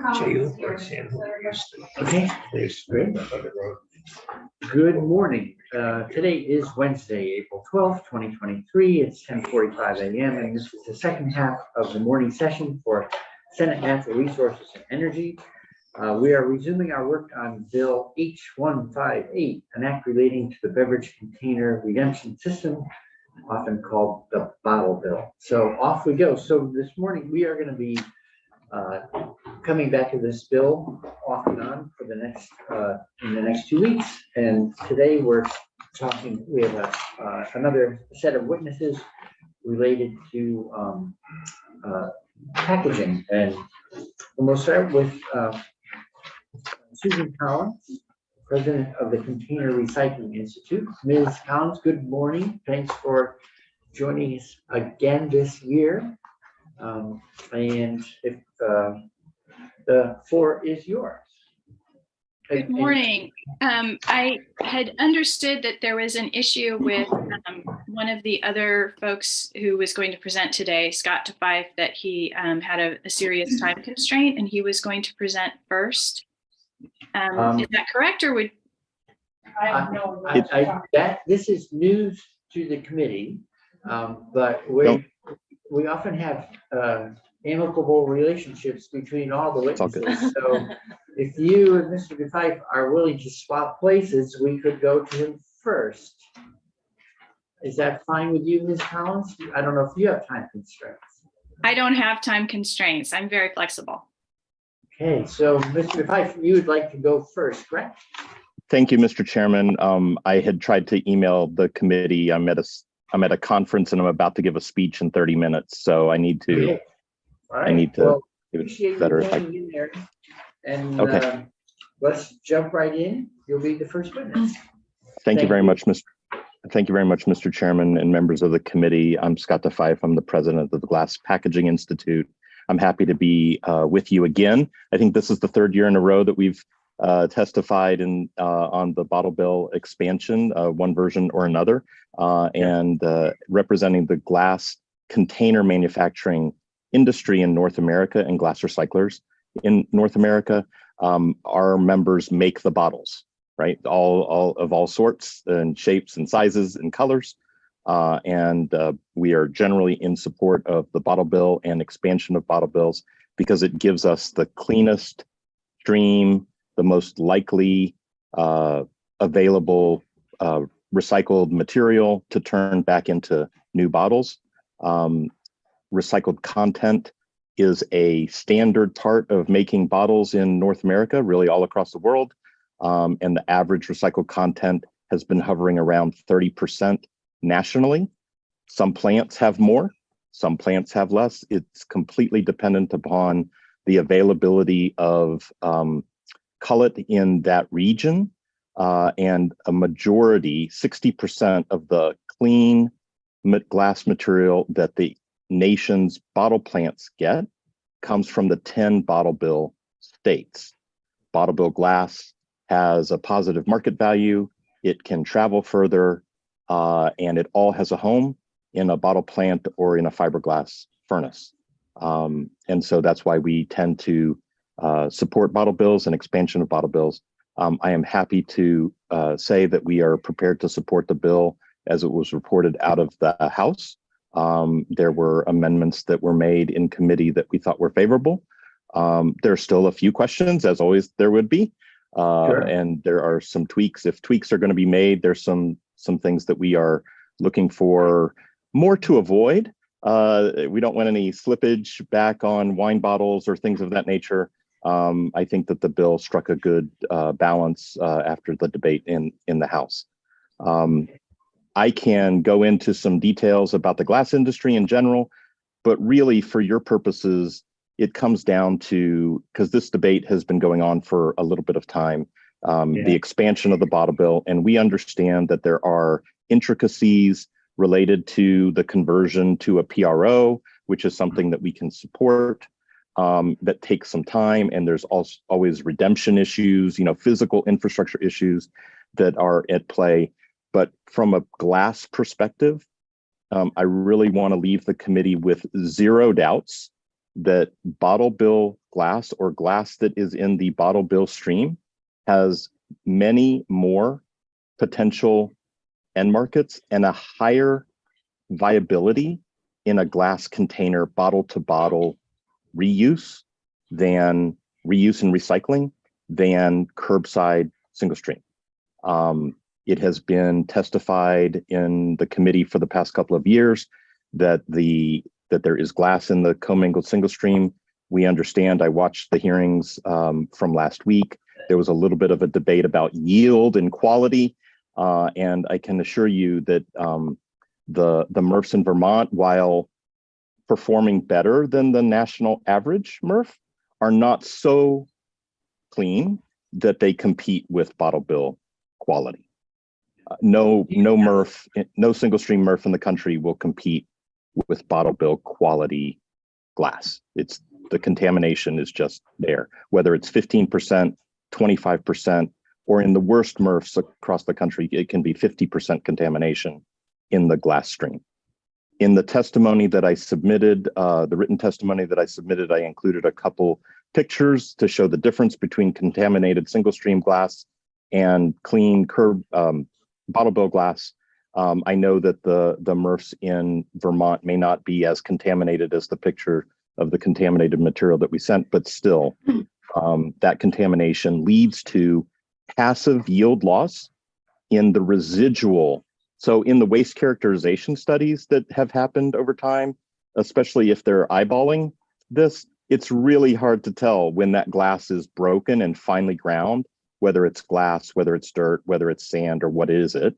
Okay, great. Good morning. Today is Wednesday, April 12th, 2023. It's 10:45 a.m. and this is the second half of the morning session for Senate Natural Resources and Energy. We are resuming our work on Bill H158, an act relating to the beverage container redemption system, often called the bottle bill. So off we go. So this morning we are going to be coming back to this bill off and on for the next in the next 2 weeks. And today we're talking. We have another set of witnesses related to packaging, and we'll start with Susan Collins, president of the Container Recycling Institute. Ms. Collins, good morning. Thanks for joining us again this year. And if the floor is yours. Good morning. I had understood that there was an issue with one of the other folks who was going to present today, Scott DeFife, that he had a serious time constraint and he was going to present first. Is that correct, or would I have no this is news to the committee, but we often have amicable relationships between all the witnesses. So if you and Mr. DeFife are willing to swap places, we could go to him first. Is that fine with you, Ms. Collins? I don't know if you have time constraints. I don't have time constraints. I'm very flexible. Okay, so Mr. DeFife, you would like to go first, correct? Thank you, Mr. Chairman. I had tried to email the committee. I'm at a conference and I'm about to give a speech in 30 minutes, so I need to. Okay. All right. I need to. Well, give appreciate it better you if I. hanging in there. And Okay. Let's jump right in. You'll be the first witness. Thank you very much, Mr. Chairman and members of the committee. I'm Scott DeFife. I'm the president of the Glass Packaging Institute. I'm happy to be with you again. I think this is the third year in a row that we've testified on the bottle bill expansion, one version or another, and representing the glass container manufacturing industry in North America and glass recyclers in North America. Our members make the bottles, right? All of all sorts and shapes and sizes and colors. And we are generally in support of the bottle bill and expansion of bottle bills because it gives us the cleanest stream, the most likely available recycled material to turn back into new bottles. Recycled content is a standard part of making bottles in North America, really all across the world. And the average recycled content has been hovering around 30% nationally. Some plants have more, some plants have less. It's completely dependent upon the availability of cullet in that region. And a majority, 60% of the clean glass material that the nation's bottle plants get comes from the 10 bottle bill states. Bottle bill glass has a positive market value. It can travel further, and it all has a home in a bottle plant or in a fiberglass furnace. And so that's why we tend to support bottle bills and expansion of bottle bills. I am happy to say that we are prepared to support the bill as it was reported out of the House. There were amendments that were made in committee that we thought were favorable. There are still a few questions, as always there would be. Sure. And there are some tweaks. If tweaks are going to be made, there's some things that we are looking for more to avoid. We don't want any slippage back on wine bottles or things of that nature. I think that the bill struck a good balance after the debate in the House. I can go into some details about the glass industry in general, but really for your purposes, it comes down to, because this debate has been going on for a little bit of time, the expansion of the bottle bill. And we understand that there are intricacies related to the conversion to a PRO, which is something that we can support, that takes some time. And there's also always redemption issues, physical infrastructure issues that are at play. But from a glass perspective, I really want to leave the committee with zero doubts that bottle bill glass or glass that is in the bottle bill stream has many more potential end markets and a higher viability in a glass container bottle to bottle reuse than reuse and recycling than curbside single stream. It has been testified in the committee for the past couple of years that there is glass in the commingled single stream. We understand, I watched the hearings from last week. There was a little bit of a debate about yield and quality. And I can assure you that the MRFs in Vermont, while performing better than the national average MRF, are not so clean that they compete with bottle bill quality. No MRF, no single stream MRF in the country will compete with bottle bill quality glass. It's the contamination is just there, whether it's 15%, 25%, or in the worst MRFs across the country, it can be 50% contamination in the glass stream. In the testimony that I submitted, the written testimony that I submitted, I included a couple pictures to show the difference between contaminated single stream glass and clean bottle bill glass. I know that the MRFs in Vermont may not be as contaminated as the picture of the contaminated material that we sent, but still, that contamination leads to passive yield loss in the residual. So in the waste characterization studies that have happened over time, especially if they're eyeballing this, it's really hard to tell when that glass is broken and finely ground, whether it's glass, whether it's dirt, whether it's sand, or what is it.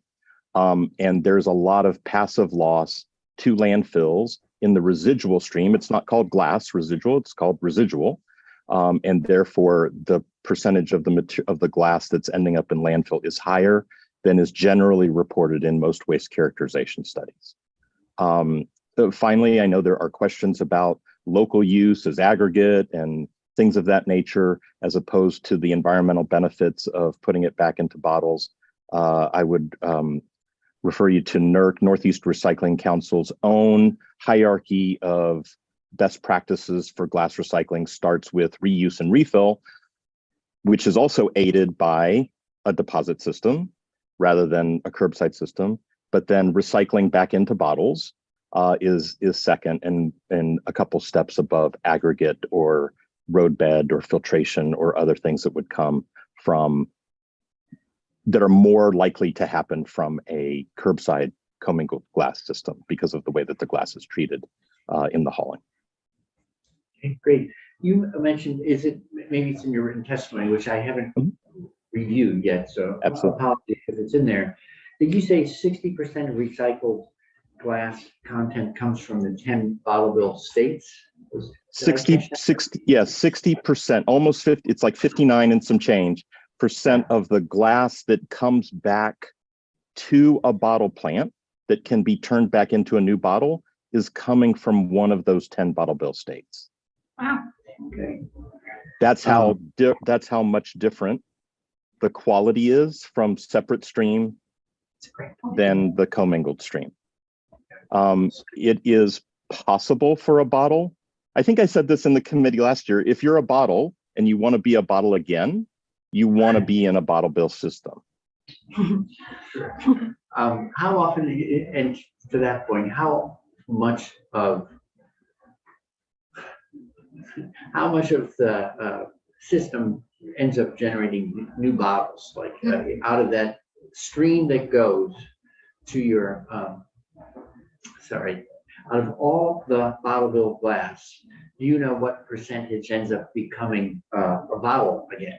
And there's a lot of passive loss to landfills in the residual stream. It's not called glass residual, it's called residual. And therefore the percentage of the glass that's ending up in landfill is higher than is generally reported in most waste characterization studies. Finally, I know there are questions about local use as aggregate and things of that nature, as opposed to the environmental benefits of putting it back into bottles. I would refer you to NERC, Northeast Recycling Council's own hierarchy of best practices for glass recycling starts with reuse and refill, which is also aided by a deposit system rather than a curbside system. But then recycling back into bottles is second and a couple steps above aggregate or roadbed or filtration or other things that would come from that are more likely to happen from a curbside commingled glass system because of the way that the glass is treated in the hauling. Okay, great. You mentioned, maybe it's in your written testimony, which I haven't reviewed yet, so Absolutely. apologies if it's in there. Did you say 60% of recycled glass content comes from the 10 bottle bill states? 60%, almost 50, it's like 59 and some change percent of the glass that comes back to a bottle plant that can be turned back into a new bottle is coming from one of those 10 bottle bill states. Wow. Okay. That's how much different the quality is from separate stream than the commingled stream. It is possible for a bottle. I think I said this in the committee last year. If you're a bottle and you want to be a bottle again, you want to be in a bottle bill system. How often, and to that point, how much of the system ends up generating new bottles, like out of that stream that goes to your, out of all the bottle bill glass, do you know what percentage ends up becoming a bottle again?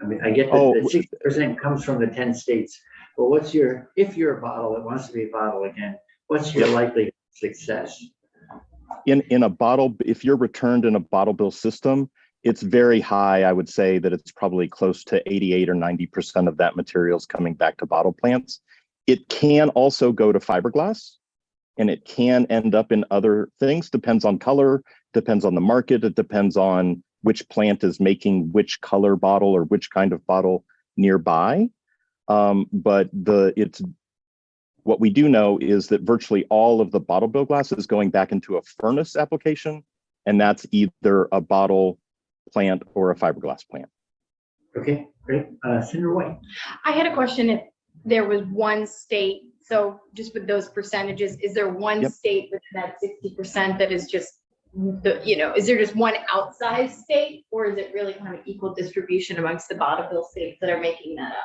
I mean, I get that 60% comes from the 10 states, but if you're a bottle that wants to be a bottle again, what's your likelihood of success? In a bottle, if you're returned in a bottle bill system, it's very high. I would say that it's probably close to 88 or 90% of that material is coming back to bottle plants. It can also go to fiberglass, and it can end up in other things. Depends on color, depends on the market. It depends on which plant is making which color bottle or which kind of bottle nearby. But what we do know is that virtually all of the bottle bill glass is going back into a furnace application and that's either a bottle plant or a fiberglass plant. Okay, great. Senator White. I had a question. If there was one state, so just with those percentages, is there one state with that 60% that is just is there just one outsized state, or is it really kind of equal distribution amongst the bottle bill states that are making that up?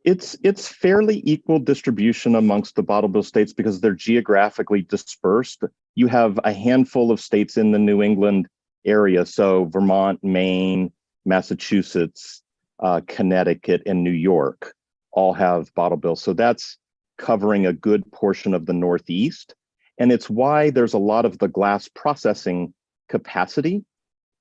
It's fairly equal distribution amongst the bottle bill states because they're geographically dispersed. You have a handful of states in the New England area, so Vermont, Maine, Massachusetts, Connecticut, and New York all have bottle bills. So that's covering a good portion of the Northeast. And it's why there's a lot of the glass processing capacity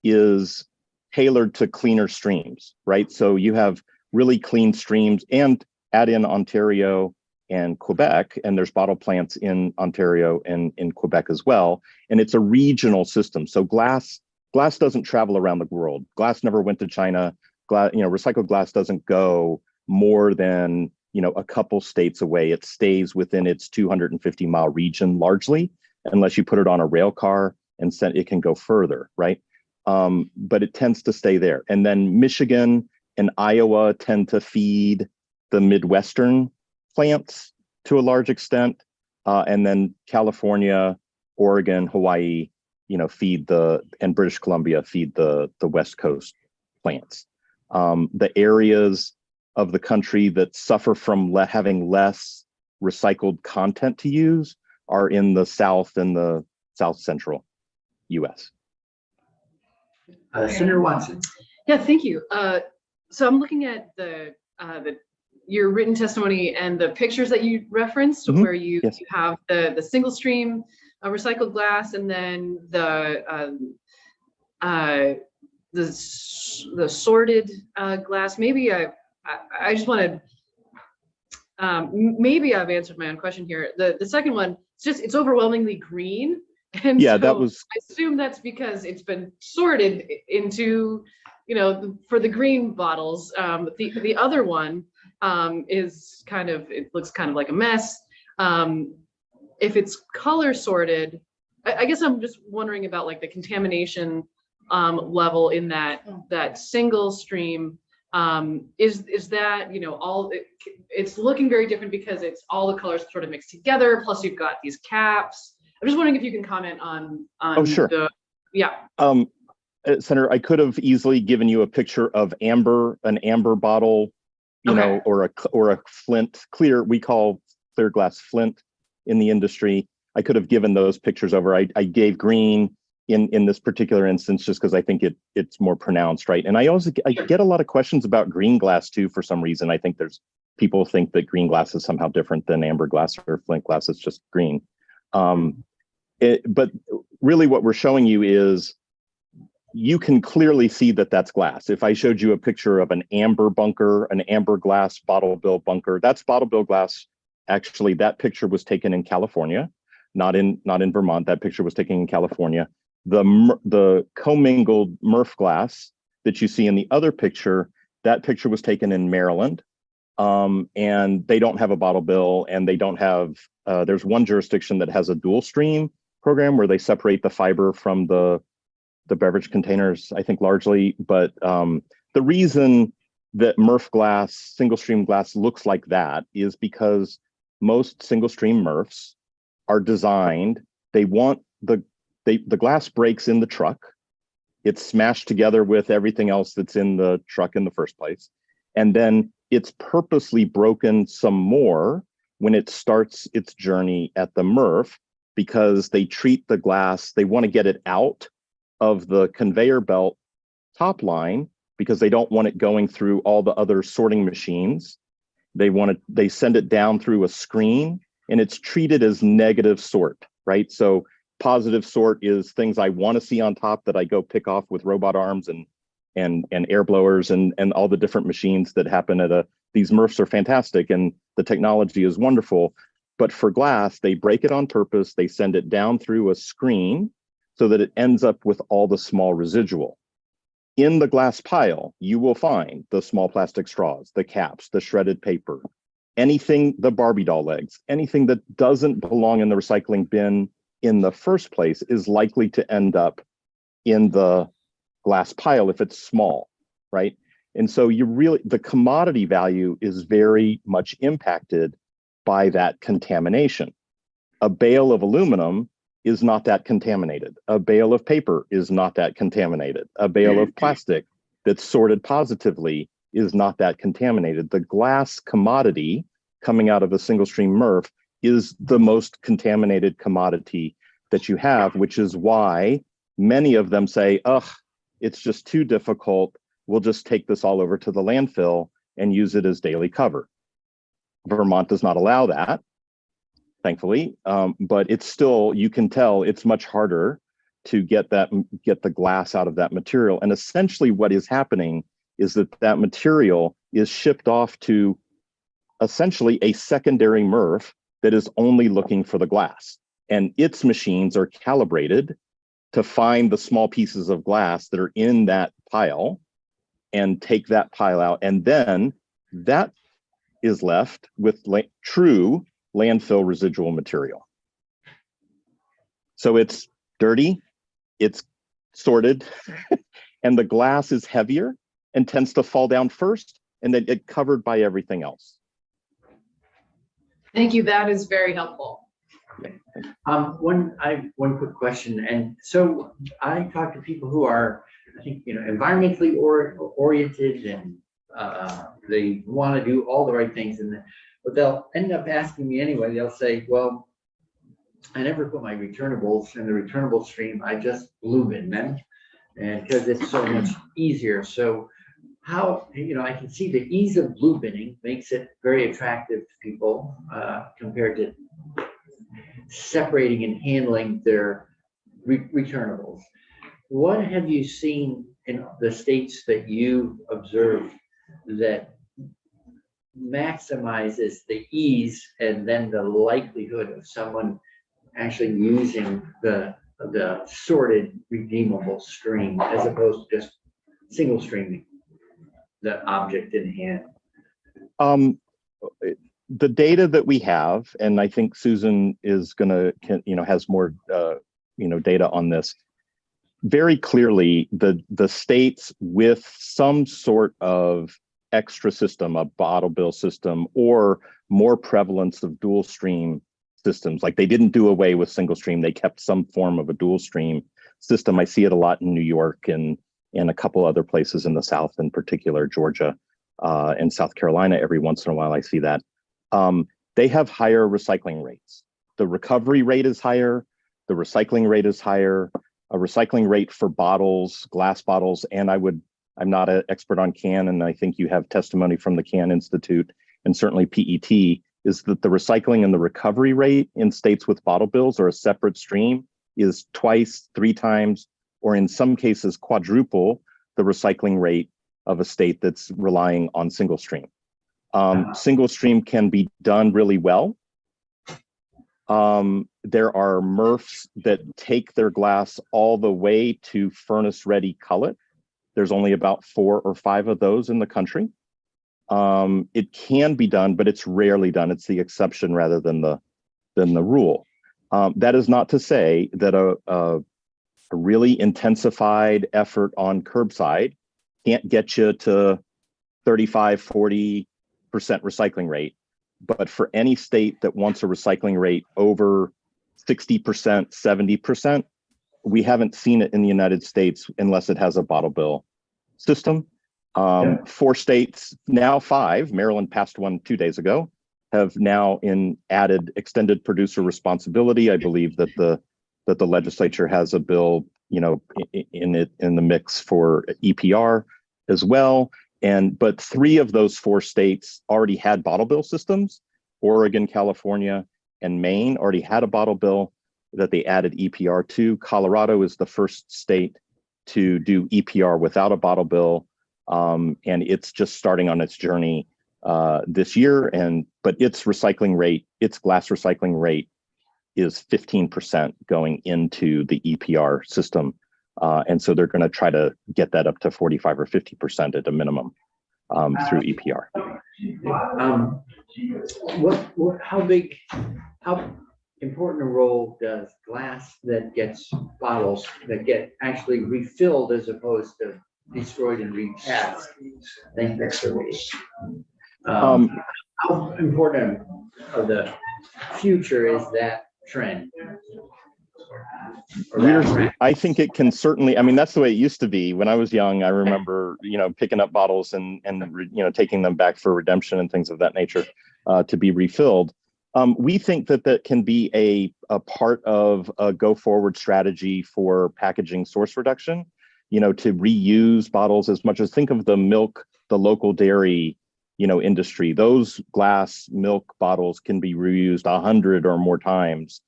is tailored to cleaner streams, right? So you have really clean streams, and add in Ontario and Quebec, and there's bottle plants in Ontario and in Quebec as well. And it's a regional system. So glass doesn't travel around the world. Glass never went to China. Recycled glass doesn't go more than a couple states away. It stays within its 250-mile region largely, unless you put it on a rail car and it can go further, right? But it tends to stay there. And then Michigan and Iowa tend to feed the Midwestern plants to a large extent. And then California, Oregon, Hawaii, and British Columbia feed the West Coast plants. The areas of the country that suffer from having less recycled content to use are in the South and the South Central US. Senator Watson. Yeah, thank you. So I'm looking at your written testimony and the pictures that you referenced, where you have the single stream recycled glass, and then the sorted glass. Maybe I just want to, maybe I've answered my own question here. The second one, it's overwhelmingly green. And yeah, so that was, I assume that's because it's been sorted into, for the green bottles. The other one is it looks kind of like a mess. If it's color sorted, I guess I'm just wondering about like the contamination level in that single stream. Is that it's looking very different because it's all the colors sort of mixed together, plus you've got these caps. I'm just wondering if you can comment on oh, sure. Senator, I could have easily given you a picture of an amber bottle, or a flint clear. We call clear glass flint in the industry. I could have given those pictures over. I gave green in this particular instance just because I think it's more pronounced, right? And I get a lot of questions about green glass too for some reason. I think people think that green glass is somehow different than amber glass or flint glass. It's just green. But really what we're showing you is you can clearly see that that's glass. If I showed you a picture of an amber bunker, an amber glass bottle bill bunker, that's bottle bill glass. Actually, that picture was taken in California, not in Vermont. That picture was taken in California. The commingled Murph glass that you see in the other picture, that picture was taken in Maryland. And they don't have a bottle bill, and they don't have, there's one jurisdiction that has a dual stream program where they separate the fiber from the beverage containers, I think largely. But the reason that Murph glass, single stream glass looks like that is because most single stream Murphs are designed, they want the glass breaks in the truck. It's smashed together with everything else that's in the truck in the first place. And then it's purposely broken some more when it starts its journey at the Murph, because they treat the glass, they want to get it out of the conveyor belt top line because they don't want it going through all the other sorting machines. They send it down through a screen, and it's treated as negative sort, right? So positive sort is things I want to see on top that I go pick off with robot arms and air blowers and all the different machines that happen at these Murphs are fantastic and the technology is wonderful. But for glass, they break it on purpose. They send it down through a screen so that it ends up with all the small residual. In the glass pile, you will find the small plastic straws, the caps, the shredded paper, anything, the Barbie doll legs, anything that doesn't belong in the recycling bin in the first place is likely to end up in the glass pile if it's small, right? And so the commodity value is very much impacted by that contamination. A bale of aluminum is not that contaminated. A bale of paper is not that contaminated. A bale of plastic that's sorted positively is not that contaminated. The glass commodity coming out of a single stream MRF is the most contaminated commodity that you have, which is why many of them say, ugh, it's just too difficult. We'll just take this all over to the landfill and use it as daily cover. Vermont does not allow that, thankfully, but it's still, you can tell it's much harder to get the glass out of that material. And essentially what is happening is that material is shipped off to essentially a secondary MRF that is only looking for the glass. And its machines are calibrated to find the small pieces of glass that are in that pile and take that pile out. And then that is left with true landfill residual material. So it's dirty, it's sorted, and the glass is heavier and tends to fall down first, and then get covered by everything else. Thank you. That is very helpful. One quick question. And so I talk to people who are, I think, environmentally oriented, and they want to do all the right things. But they'll end up asking me anyway. They'll say, well, I never put my returnables in the returnable stream. I just blue bin them, and because it's so much easier. So how, I can see the ease of blue binning makes it very attractive to people compared to separating and handling their returnables. What have you seen in the states that you observed that maximizes the ease and then the likelihood of someone actually using the sorted redeemable stream as opposed to just single streaming the object in hand? The data that we have, and I think Susan is has more data on this. Very clearly, the states with some sort of extra system, a bottle bill system, or more prevalence of dual stream systems, like they didn't do away with single stream, they kept some form of a dual stream system. I see it a lot in New York and a couple other places in the South, in particular, Georgia and South Carolina. Every once in a while, I see that. They have higher recycling rates. The recovery rate is higher. The recycling rate is higher. A recycling rate for bottles, glass bottles, and I'm not an expert on CAN, and I think you have testimony from the CAN Institute and certainly PET, is that the recycling and the recovery rate in states with bottle bills or a separate stream is twice, 3 times, or in some cases quadruple the recycling rate of a state that's relying on single stream. Single stream can be done really well. There are MRFs that take their glass all the way to furnace ready cullet. There's only about 4 or 5 of those in the country. It can be done, but it's rarely done. It's the exception rather than the rule. That is not to say that a really intensified effort on curbside can't get you to 35-40% recycling rate. But for any state that wants a recycling rate over 60%, 70%, we haven't seen it in the United States unless it has a bottle bill system. 4 states, now 5, Maryland passed one 2 days ago, have now added extended producer responsibility. I believe that the legislature has a bill, in the mix for EPR as well. But 3 of those 4 states already had bottle bill systems. Oregon, California, and Maine already had a bottle bill that they added EPR to. Colorado is the first state to do EPR without a bottle bill. And it's just starting on its journey this year. But its recycling rate, its glass recycling rate is 15% going into the EPR system. And so they're going to try to get that up to 45 or 50% at a minimum through EPR. How important a role does glass that gets bottles that get actually refilled as opposed to destroyed and recast? I think that's the way. How important of the future is that trend? Or that trend? I think it can certainly, I mean, that's the way it used to be. When I was young, I remember, picking up bottles and taking them back for redemption and things of that nature to be refilled. We think that can be a part of a go forward strategy for packaging source reduction, to reuse bottles as much as think of the milk, the local dairy, industry. Those glass milk bottles can be reused 100 or more times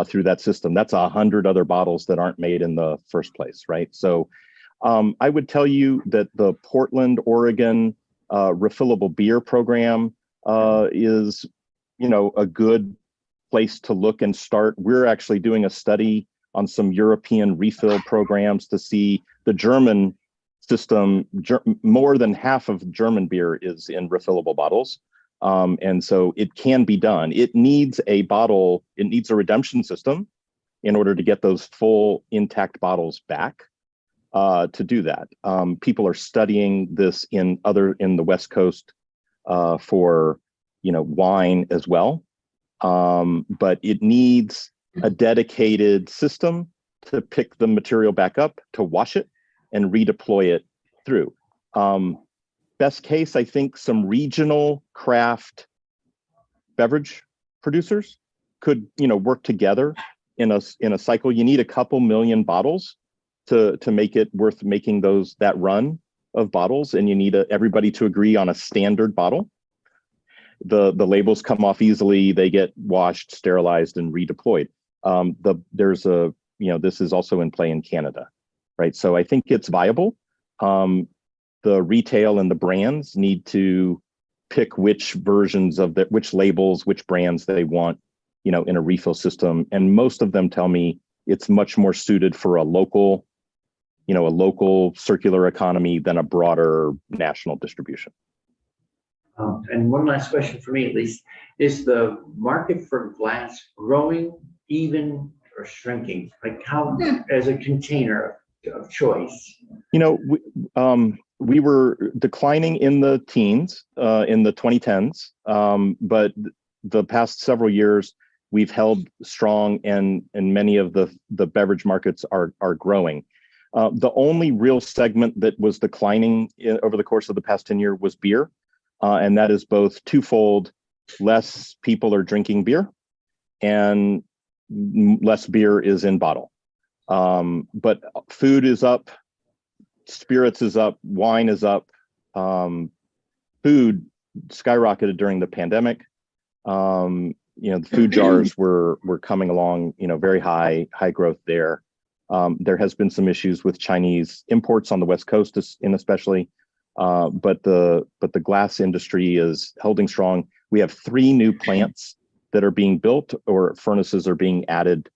through that system. That's 100 other bottles that aren't made in the first place, right? So I would tell you that the Portland, Oregon refillable beer program is, a good place to look and start. We're actually doing a study on some European refill programs to see the German system. More than half of German beer is in refillable bottles. And so it can be done. It needs a redemption system in order to get those full intact bottles back to do that. People are studying this in the West Coast for, wine as well. But it needs a dedicated system to pick the material back up, to wash it and redeploy it through. Best case, I think some regional craft beverage producers could, work together in a cycle. You need a couple million bottles to make it worth making that run of bottles, and you need everybody to agree on a standard bottle. The labels come off easily, they get washed, sterilized, and redeployed. This is also in play in Canada, right? So I think it's viable. The retail and the brands need to pick which versions of which labels, which brands they want, in a refill system. And most of them tell me it's much more suited for a local circular economy than a broader national distribution. And one last question for me, at least, is the market for glass growing, even, or shrinking? Like how, as a container of choice? We were declining in the teens in the 2010s, but the past several years we've held strong, and many of the beverage markets are growing. The only real segment that was declining over the course of the past 10 years was beer, and that is both twofold: less people are drinking beer, and less beer is in bottle. But food is up. Spirits is up, wine is up, food skyrocketed during the pandemic. The food jars were coming along, very high growth there. There has been some issues with Chinese imports on the West Coast, especially, but the glass industry is holding strong. We have 3 new plants that are being built, or furnaces are being added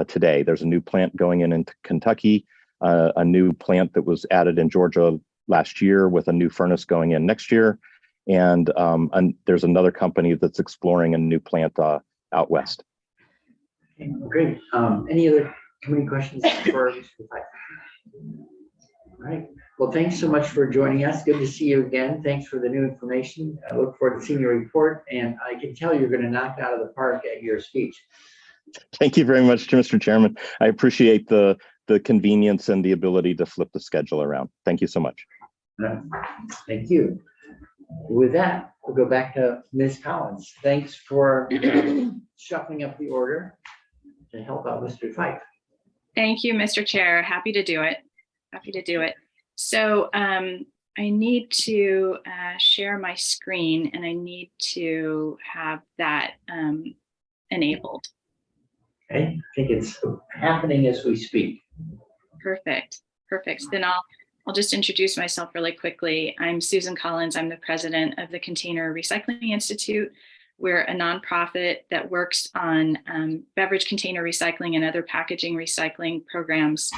today. There's a new plant going into Kentucky. A new plant that was added in Georgia last year with a new furnace going in next year. And there's another company that's exploring a new plant out west. Okay, great. Any other community questions for Mr. Fife? All right. Well, thanks so much for joining us. Good to see you again. Thanks for the new information. I look forward to seeing your report, and I can tell you're going to knock it out of the park at your speech. Thank you very much, Mr. Chairman. I appreciate the convenience and the ability to flip the schedule around. Thank you so much. Thank you. With that, we'll go back to Ms. Collins. Thanks for shuffling up the order to help out Mr. Fife. Thank you, Mr. Chair. Happy to do it. So I need to share my screen, and I need to have that enabled. Okay, I think it's happening as we speak. Perfect. Then I'll just introduce myself really quickly. I'm Susan Collins. I'm the president of the Container Recycling Institute. We're a nonprofit that works on beverage container recycling and other packaging recycling programs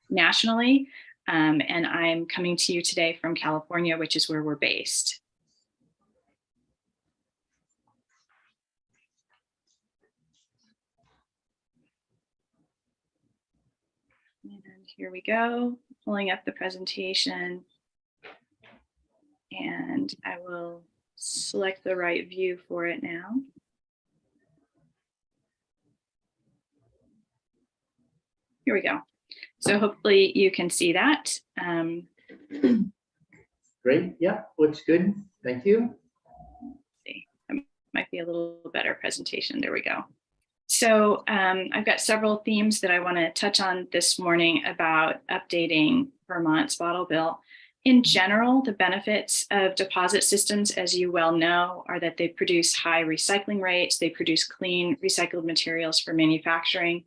nationally. And I'm coming to you today from California, which is where we're based. here we go, pulling up the presentation. And I will select the right view for it now. Here we go. So hopefully you can see that. Great. Yeah, looks good. Thank you. Might be a little better presentation. There we go. So I've got several themes that I want to touch on this morning about updating Vermont's bottle bill. In general, the benefits of deposit systems, as you well know, are that they produce high recycling rates, they produce clean recycled materials for manufacturing,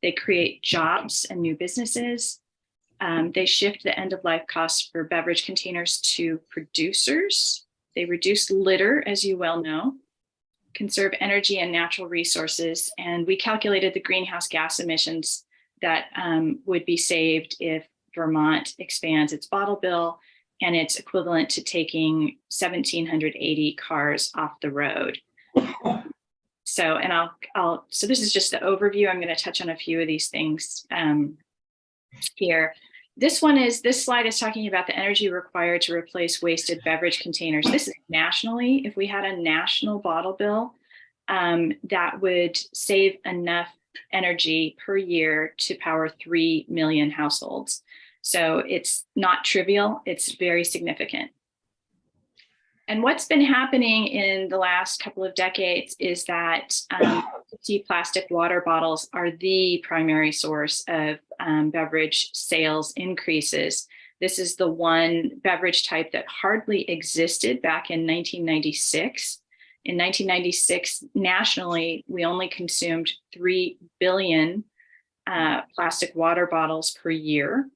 they create jobs and new businesses, they shift the end-of-life costs for beverage containers to producers, they reduce litter, as you well know, conserve energy and natural resources, and we calculated the greenhouse gas emissions that would be saved if Vermont expands its bottle bill, and it's equivalent to taking 1,780 cars off the road. So, and so this is just the overview. I'm going to touch on a few of these things here. This slide is talking about the energy required to replace wasted beverage containers. This is nationally. If we had a national bottle bill, that would save enough energy per year to power 3 million households. So it's not trivial, it's very significant. And what's been happening in the last couple of decades is that plastic water bottles are the primary source of beverage sales increases. This is the one beverage type that hardly existed back in 1996. In 1996, nationally, we only consumed 3 billion plastic water bottles per year.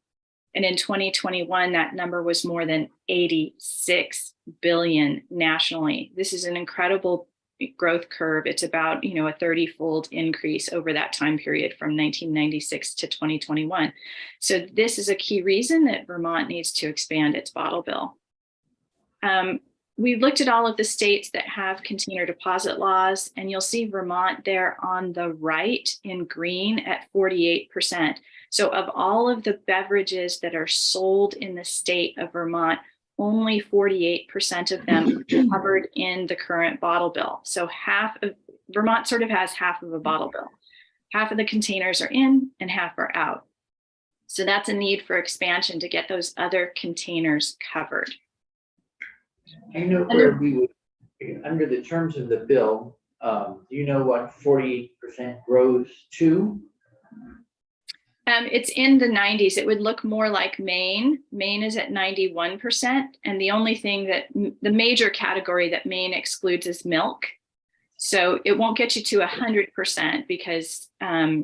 And in 2021, that number was more than 86 billion nationally. This is an incredible growth curve. It's about, a 30-fold increase over that time period from 1996 to 2021. So this is a key reason that Vermont needs to expand its bottle bill. We've looked at all of the states that have container deposit laws, and you'll see Vermont there on the right in green at 48%. So of all of the beverages that are sold in the state of Vermont, only 48% of them are covered in the current bottle bill. So Vermont sort of has half of a bottle bill. Half of the containers are in and half are out. So that's a need for expansion to get those other containers covered. I know where we would, under the terms of the bill, do you know what 48% grows to? It's in the 90s. It would look more like Maine. Maine is at 91%. And the only thing the major category that Maine excludes is milk. So it won't get you to 100% because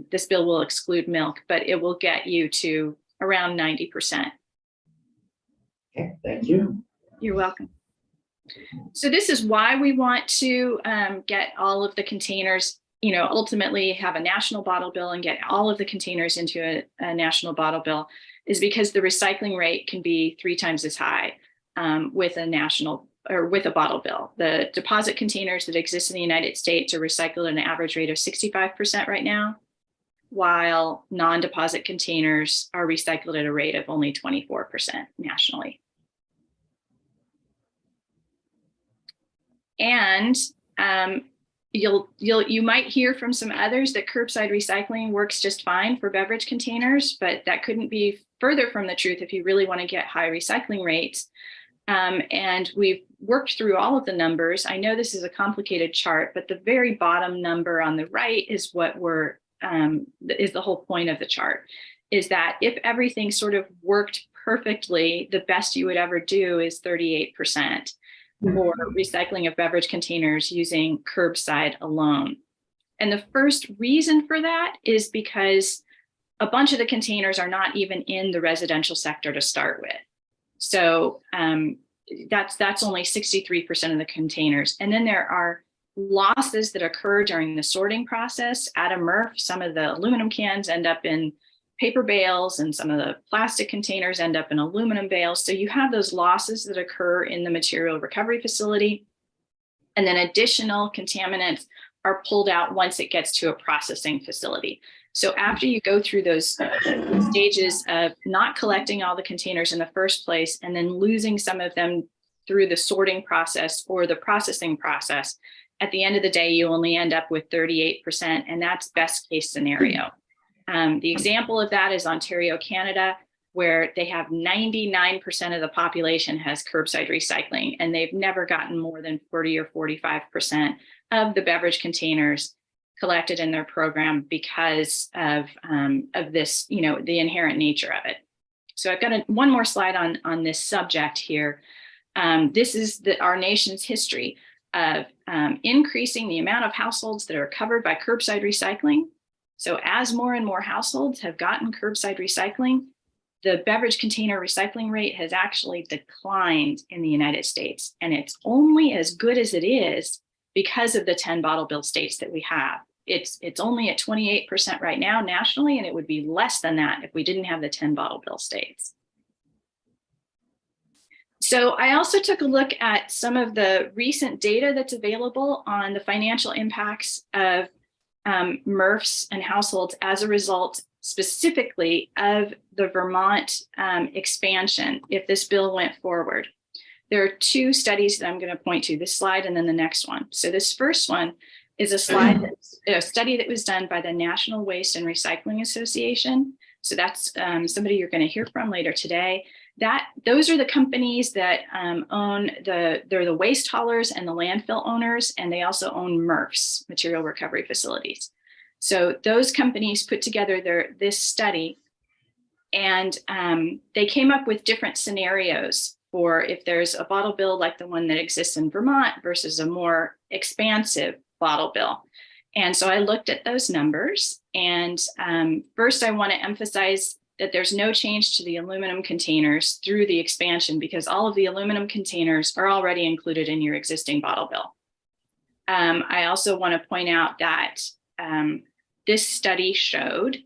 this bill will exclude milk, but it will get you to around 90%. Okay, thank you. You're welcome. So this is why we want to get all of the containers, ultimately have a national bottle bill and get all of the containers into a national bottle bill, is because the recycling rate can be 3 times as high with a bottle bill. The deposit containers that exist in the United States are recycled at an average rate of 65% right now, while non-deposit containers are recycled at a rate of only 24% nationally. And you might hear from some others that curbside recycling works just fine for beverage containers, but that couldn't be further from the truth if you really want to get high recycling rates. And we've worked through all of the numbers. I know this is a complicated chart, but the very bottom number on the right is what is the whole point of the chart, is that if everything sort of worked perfectly, the best you would ever do is 38%. For recycling of beverage containers using curbside alone. And the first reason for that is because a bunch of the containers are not even in the residential sector to start with. So that's only 63% of the containers. And then there are losses that occur during the sorting process. At a MRF, some of the aluminum cans end up in paper bales and some of the plastic containers end up in aluminum bales. So you have those losses that occur in the material recovery facility. And then additional contaminants are pulled out once it gets to a processing facility. So after you go through those stages of not collecting all the containers in the first place and then losing some of them through the sorting process or the processing process, at the end of the day, you only end up with 38%, and that's best case scenario. The example of that is Ontario, Canada, where they have 99% of the population has curbside recycling, and they've never gotten more than 40 or 45% of the beverage containers collected in their program because of this, the inherent nature of it. So I've got one more slide on this subject here. This is our nation's history of increasing the amount of households that are covered by curbside recycling. So as more and more households have gotten curbside recycling, the beverage container recycling rate has actually declined in the United States. And it's only as good as it is because of the 10 bottle bill states that we have. It's only at 28% right now nationally, and it would be less than that if we didn't have the 10 bottle bill states. So I also took a look at some of the recent data that's available on the financial impacts of MRFs and households as a result specifically of the Vermont expansion if this bill went forward. There are two studies that I'm going to point to, this slide and then the next one. So this first one is a study that was done by the National Waste and Recycling Association. So that's somebody you're going to hear from later today. Those are the companies that they're the waste haulers and the landfill owners, and they also own MRFs, material recovery facilities. So those companies put together this study, and they came up with different scenarios for if there's a bottle bill like the one that exists in Vermont versus a more expansive bottle bill. And so I looked at those numbers, and first I want to emphasize that there's no change to the aluminum containers through the expansion because all of the aluminum containers are already included in your existing bottle bill. I also want to point out that this study showed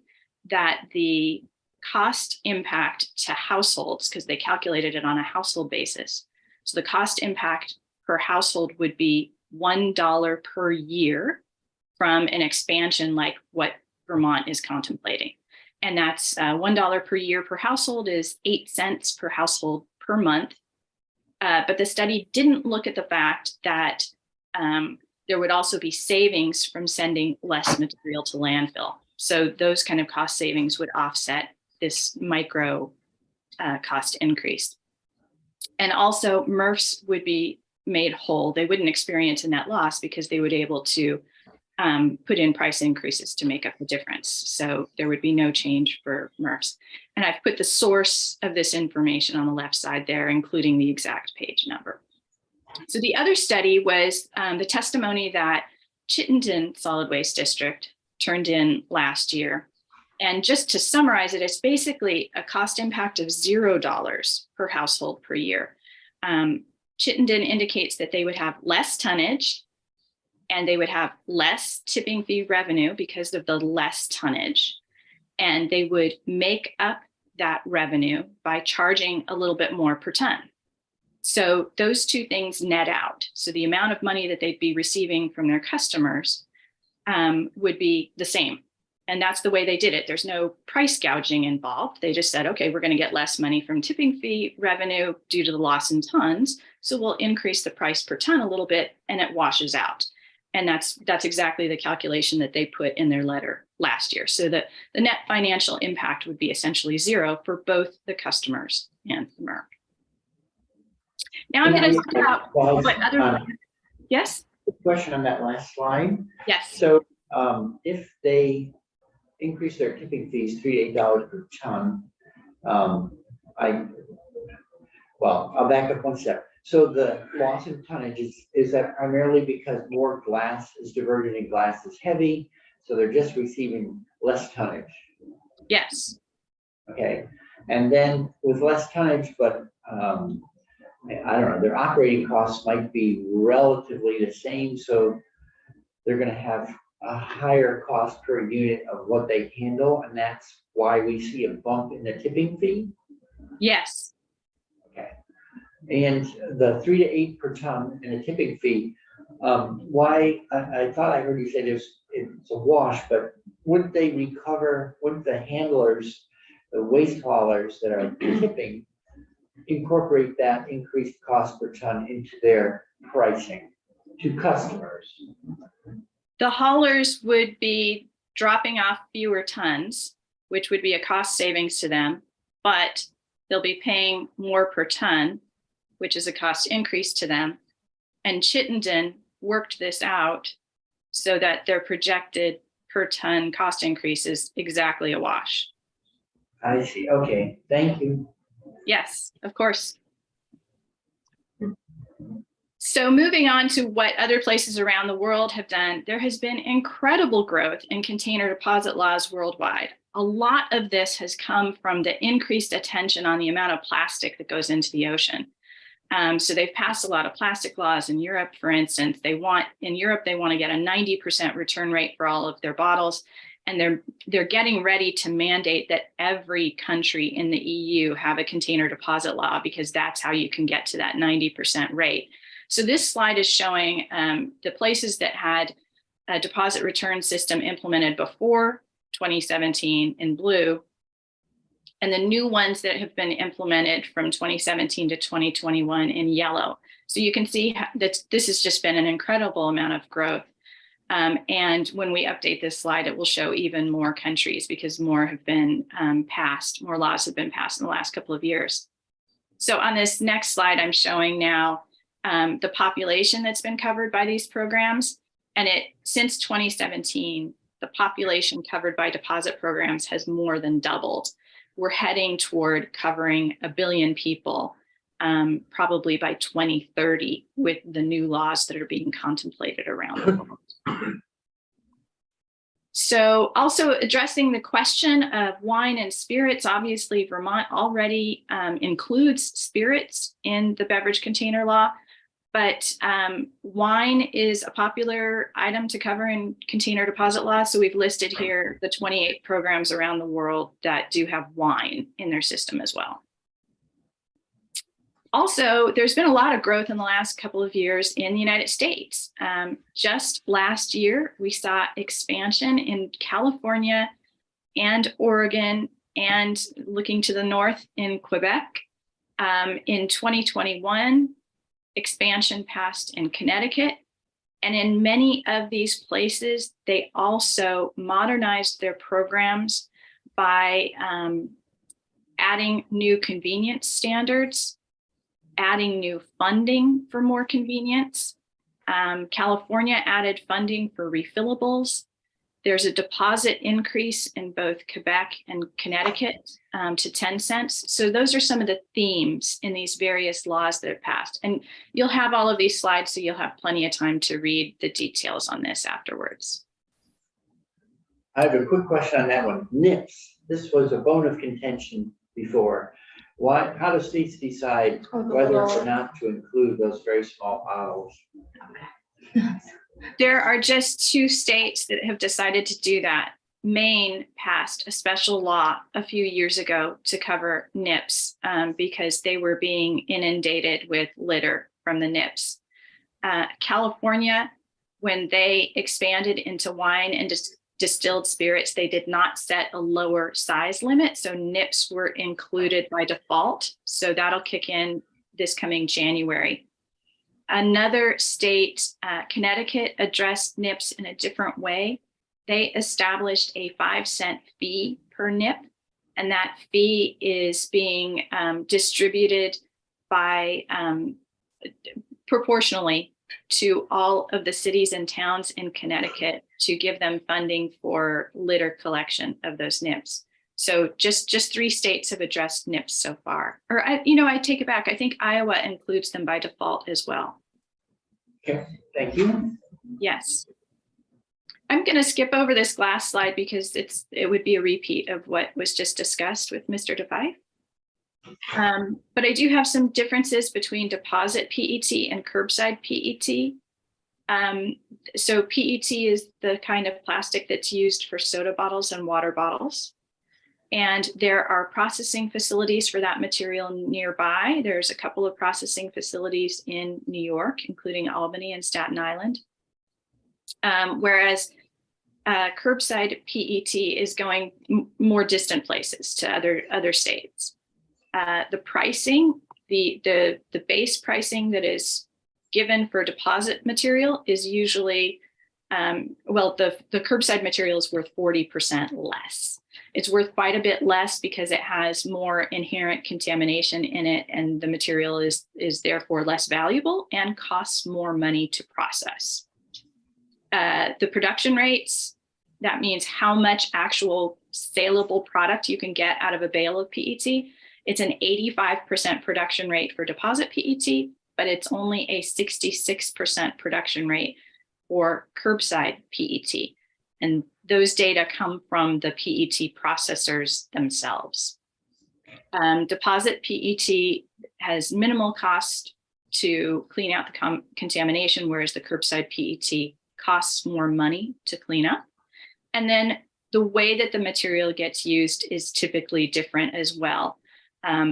that the cost impact to households, because they calculated it on a household basis, so the cost impact per household would be $1 per year from an expansion like what Vermont is contemplating. And that's $1 per year per household is 8 cents per household per month. But the study didn't look at the fact that there would also be savings from sending less material to landfill. So those kind of cost savings would offset this micro cost increase. And also MRFs would be made whole. They wouldn't experience a net loss because they would be able to put in price increases to make up the difference. So there would be no change for MRFs. And I've put the source of this information on the left side there, including the exact page number. So the other study was the testimony that Chittenden Solid Waste District turned in last year. And just to summarize it, it's basically a cost impact of $0 per household per year. Chittenden indicates that they would have less tonnage, and they would have less tipping fee revenue because of the less tonnage. And they would make up that revenue by charging a little bit more per ton. So those two things net out. So the amount of money that they'd be receiving from their customers would be the same. And that's the way they did it. There's no price gouging involved. They just said, okay, we're going to get less money from tipping fee revenue due to the loss in tons. So we'll increase the price per ton a little bit, and it washes out. And that's exactly the calculation that they put in their letter last year. So the net financial impact would be essentially zero for both the customers and the MRF. Now I'm going to talk about what other, yes? Question on that last slide. Yes. So if they increase their tipping fees $3 to $8 per ton, I'll back up one step. So the loss in tonnage, is that primarily because more glass is diverted and glass is heavy, so they're just receiving less tonnage? Yes. Okay, and then with less tonnage, but I don't know, their operating costs might be relatively the same, so they're going to have a higher cost per unit of what they handle, and that's why we see a bump in the tipping fee? Yes. Okay. And the 3 to 8 per ton and the tipping fee, why, I thought I heard you say it's a wash, but wouldn't they recover, wouldn't the handlers, the waste haulers that are tipping, incorporate that increased cost per ton into their pricing to customers? The haulers would be dropping off fewer tons, which would be a cost savings to them, but they'll be paying more per ton, which is a cost increase to them. And Chittenden worked this out so that their projected per ton cost increase is exactly a wash. I see. Okay, thank you. Yes, of course. So moving on to what other places around the world have done, there has been incredible growth in container deposit laws worldwide. A lot of this has come from the increased attention on the amount of plastic that goes into the ocean. So they've passed a lot of plastic laws in Europe, for instance. In Europe, they want to get a 90% return rate for all of their bottles. And they're getting ready to mandate that every country in the EU have a container deposit law, because that's how you can get to that 90% rate. So this slide is showing the places that had a deposit return system implemented before 2017 in blue, and the new ones that have been implemented from 2017 to 2021 in yellow. So you can see that this has just been an incredible amount of growth. And when we update this slide, it will show even more countries, because more have been passed, more laws have been passed in the last couple of years. So on this next slide, I'm showing now the population that's been covered by these programs. And since 2017, the population covered by deposit programs has more than doubled. We're heading toward covering 1 billion people, probably by 2030, with the new laws that are being contemplated around the world. So also addressing the question of wine and spirits, obviously Vermont already includes spirits in the beverage container law, but wine is a popular item to cover in container deposit law. So we've listed here the 28 programs around the world that do have wine in their system as well. Also, there's been a lot of growth in the last couple of years in the United States. Just last year, we saw expansion in California and Oregon, and looking to the north in Quebec. In 2021, expansion passed in Connecticut. And in many of these places, they also modernized their programs by adding new convenience standards, adding new funding for more convenience. California added funding for refillables. There's a deposit increase in both Quebec and Connecticut to 10 cents. So those are some of the themes in these various laws that have passed. And you'll have all of these slides, so you'll have plenty of time to read the details on this afterwards. I have a quick question on that one. NIPS, this was a bone of contention before. How do states decide whether or not to include those very small bottles? There are just 2 states that have decided to do that. Maine passed a special law a few years ago to cover NIPS because they were being inundated with litter from the NIPS. California, when they expanded into wine and distilled spirits, they did not set a lower size limit. So NIPS were included by default. So that'll kick in this coming January. Another state, Connecticut, addressed NIPS in a different way. They established a 5-cent fee per NIP, and that fee is being distributed by proportionally to all of the cities and towns in Connecticut to give them funding for litter collection of those NIPS. So just 3 states have addressed NIPS so far. Or I take it back. I think Iowa includes them by default as well. Okay, thank you. Yes. I'm going to skip over this last slide because it would be a repeat of what was just discussed with Mr. DeVive. But I do have some differences between deposit PET and curbside PET. So PET is the kind of plastic that's used for soda bottles and water bottles. And there are processing facilities for that material nearby. There's a couple of processing facilities in New York, including Albany and Staten Island. Whereas curbside PET is going more distant places to other states. The pricing, the base pricing that is given for deposit material is usually, well, the curbside material is worth 40% less. It's worth quite a bit less because it has more inherent contamination in it, and the material is therefore less valuable and costs more money to process. The production rates, that means how much actual saleable product you can get out of a bale of PET. It's an 85% production rate for deposit PET, but it's only a 66% production rate for curbside PET. And those data come from the PET processors themselves. Deposit PET has minimal cost to clean out the contamination, whereas the curbside PET costs more money to clean up. And then the way that the material gets used is typically different as well.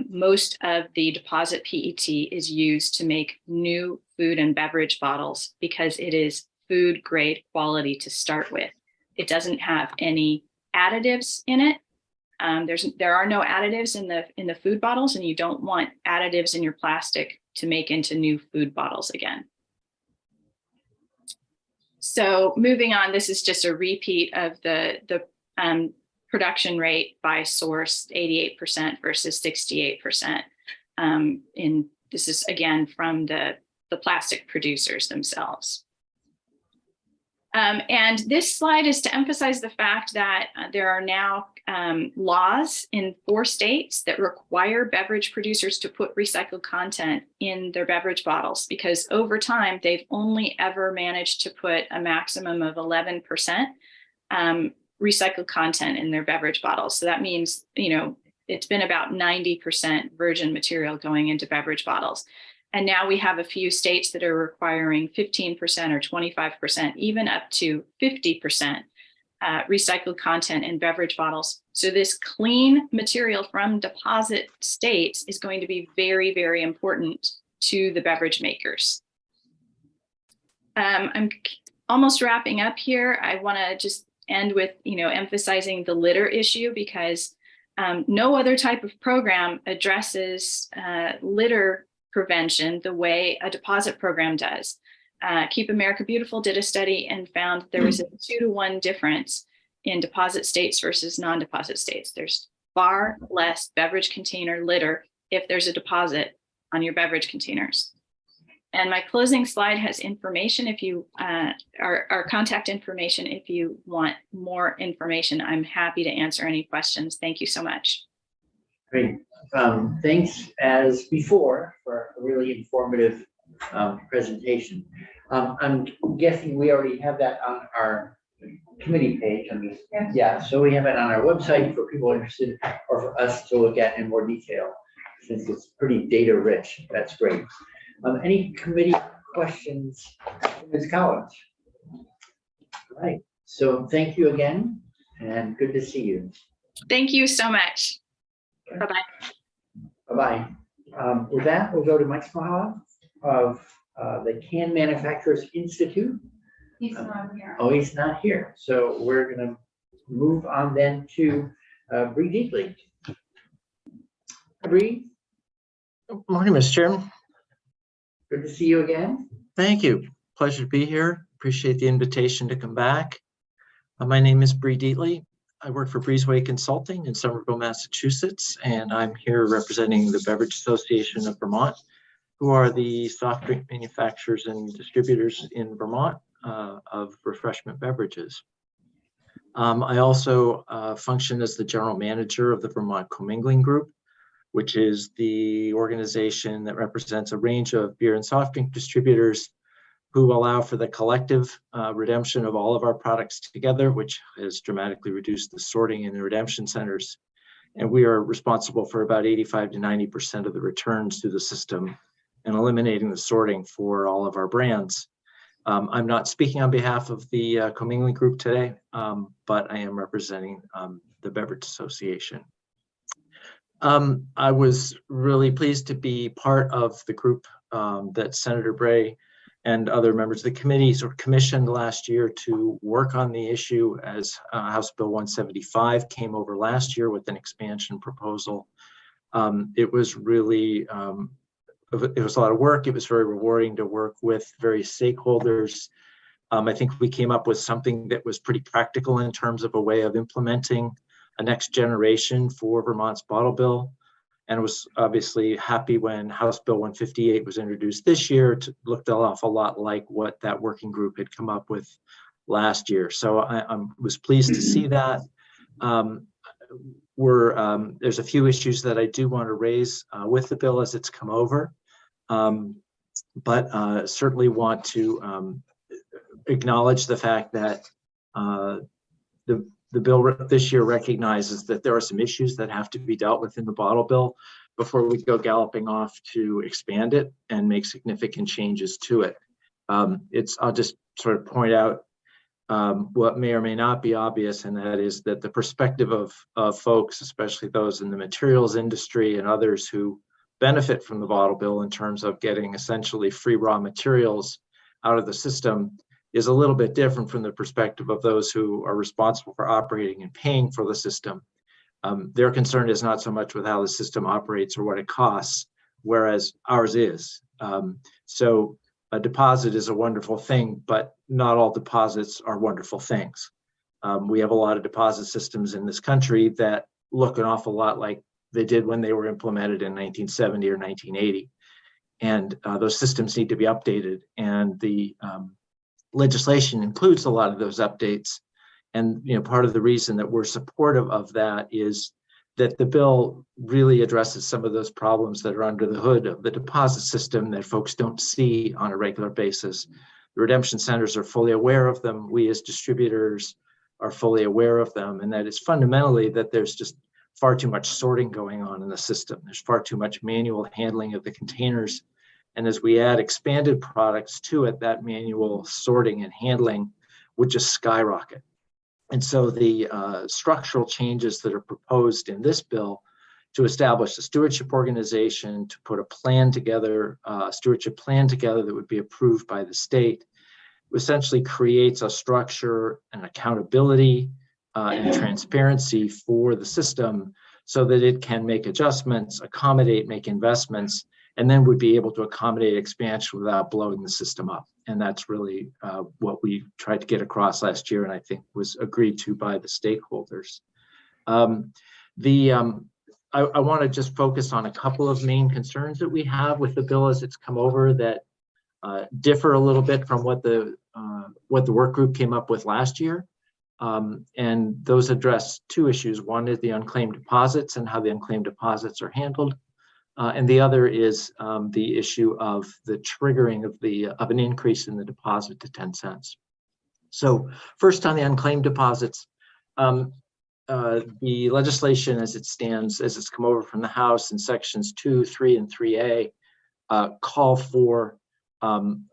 Most of the deposit PET is used to make new food and beverage bottles because it is food grade quality to start with. It doesn't have any additives in it. There are no additives in the food bottles, and you don't want additives in your plastic to make into new food bottles again. So moving on, this is just a repeat of the production rate by source, 88% versus 68%. This is again from the plastic producers themselves. And this slide is to emphasize the fact that there are now laws in 4 states that require beverage producers to put recycled content in their beverage bottles, because over time, they've only ever managed to put a maximum of 11% recycled content in their beverage bottles. So that means, you know, it's been about 90% virgin material going into beverage bottles. And now we have a few states that are requiring 15% or 25%, even up to 50% recycled content in beverage bottles. So this clean material from deposit states is going to be very, very important to the beverage makers. I'm almost wrapping up here. I want to just end with, you know, emphasizing the litter issue, because no other type of program addresses litter prevention the way a deposit program does. Keep America Beautiful did a study and found there was a 2-to-1 difference in deposit states versus non-deposit states. There's far less beverage container litter if there's a deposit on your beverage containers. And my closing slide has information if you, our contact information, if you want more information. I'm happy to answer any questions. Thank you so much. Great. Thanks as before for a really informative presentation. I'm guessing we already have that on our committee page. Yeah, so we have it on our website for people interested, or for us to look at in more detail, since it's pretty data rich. That's great. Any committee questions, Ms. Collins? All right, so thank you again, and good to see you. Thank you so much. Bye-bye. Bye-bye. With that, we'll go to Mike Smahala of the Can Manufacturers Institute. He's not here. Oh, he's not here. So we're going to move on then to Bree Deatley. Bree? Good morning, Mr. Chairman. Good to see you again. Thank you. Pleasure to be here. Appreciate the invitation to come back. My name is Bree Deatley. I work for Breezeway Consulting in Somerville, Massachusetts, and I'm here representing the Beverage Association of Vermont, who are the soft drink manufacturers and distributors in Vermont of refreshment beverages. I also function as the general manager of the Vermont Commingling Group, which is the organization that represents a range of beer and soft drink distributors who allow for the collective redemption of all of our products together, which has dramatically reduced the sorting in the redemption centers. And we are responsible for about 85 to 90% of the returns through the system and eliminating the sorting for all of our brands. I'm not speaking on behalf of the Commingling Group today, but I am representing the Beverage Association. I was really pleased to be part of the group that Senator Bray and other members of the committee sort of commissioned last year to work on the issue as House Bill 175 came over last year with an expansion proposal. It was really, it was a lot of work. It was very rewarding to work with various stakeholders. I think we came up with something that was pretty practical in terms of a way of implementing a next generation for Vermont's bottle bill. And was obviously happy when House Bill 158 was introduced this year. It looked an awful lot like what that working group had come up with last year. So I was pleased to see that. There's a few issues that I do want to raise with the bill as it's come over, but certainly want to acknowledge the fact that the bill this year recognizes that there are some issues that have to be dealt with in the bottle bill before we go galloping off to expand it and make significant changes to it. I'll just sort of point out what may or may not be obvious, and that is that the perspective of folks, especially those in the materials industry and others who benefit from the bottle bill in terms of getting essentially free raw materials out of the system, is a little bit different from the perspective of those who are responsible for operating and paying for the system. Their concern is not so much with how the system operates or what it costs, whereas ours is. So a deposit is a wonderful thing, but not all deposits are wonderful things. We have a lot of deposit systems in this country that look an awful lot like they did when they were implemented in 1970 or 1980. And those systems need to be updated. And the legislation includes a lot of those updates. And part of the reason that we're supportive of that is that the bill really addresses some of those problems that are under the hood of the deposit system that folks don't see on a regular basis. The redemption centers are fully aware of them. We as distributors are fully aware of them. And that is fundamentally that there's just far too much sorting going on in the system. There's far too much manual handling of the containers. And as we add expanded products to it, that manual sorting and handling would just skyrocket. And so the structural changes that are proposed in this bill to establish a stewardship organization, to put a plan together, a stewardship plan together that would be approved by the state, essentially creates a structure and accountability and transparency for the system so that it can make adjustments, accommodate, make investments, and then would be able to accommodate expansion without blowing the system up. And that's really what we tried to get across last year, and I think was agreed to by the stakeholders. I want to just focus on a couple of main concerns that we have with the bill as it's come over that differ a little bit from what the work group came up with last year. And those address two issues. One is the unclaimed deposits and how the unclaimed deposits are handled. And the other is the issue of the triggering of an increase in the deposit to 10 cents. So first on the unclaimed deposits, the legislation as it stands, as it's come over from the House in sections 2, 3, and 3A, call for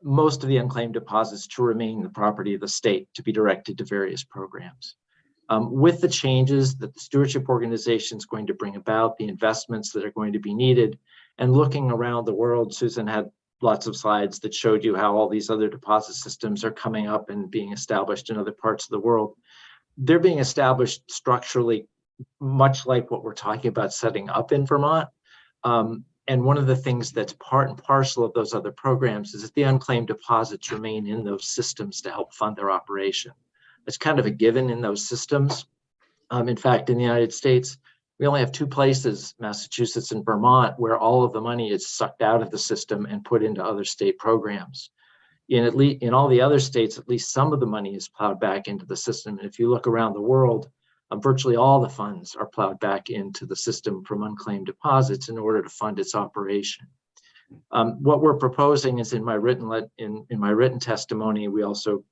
most of the unclaimed deposits to remain the property of the state to be directed to various programs. With the changes that the stewardship organization is going to bring about, the investments that are going to be needed, and looking around the world, Susan had lots of slides that showed you how all these other deposit systems are coming up and being established in other parts of the world. They're being established structurally, much like what we're talking about setting up in Vermont. And one of the things that's part and parcel of those other programs is that the unclaimed deposits remain in those systems to help fund their operation. It's kind of a given in those systems. In fact, in the United States, we only have two places, Massachusetts and Vermont, where all of the money is sucked out of the system and put into other state programs. In all the other states, at least some of the money is plowed back into the system. And if you look around the world, virtually all the funds are plowed back into the system from unclaimed deposits in order to fund its operation. What we're proposing is in my written testimony, we also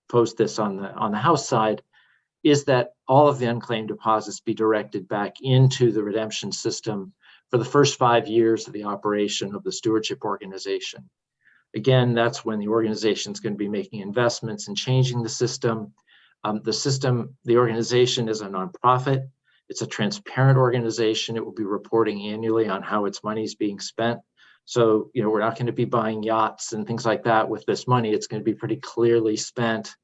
post this on the House side, is that all of the unclaimed deposits be directed back into the redemption system for the first 5 years of the operation of the stewardship organization. Again, that's when the organization is going to be making investments and changing the system. The organization is a nonprofit. It's a transparent organization. It will be reporting annually on how its money is being spent. So, we're not going to be buying yachts and things like that with this money. It's going to be pretty clearly spent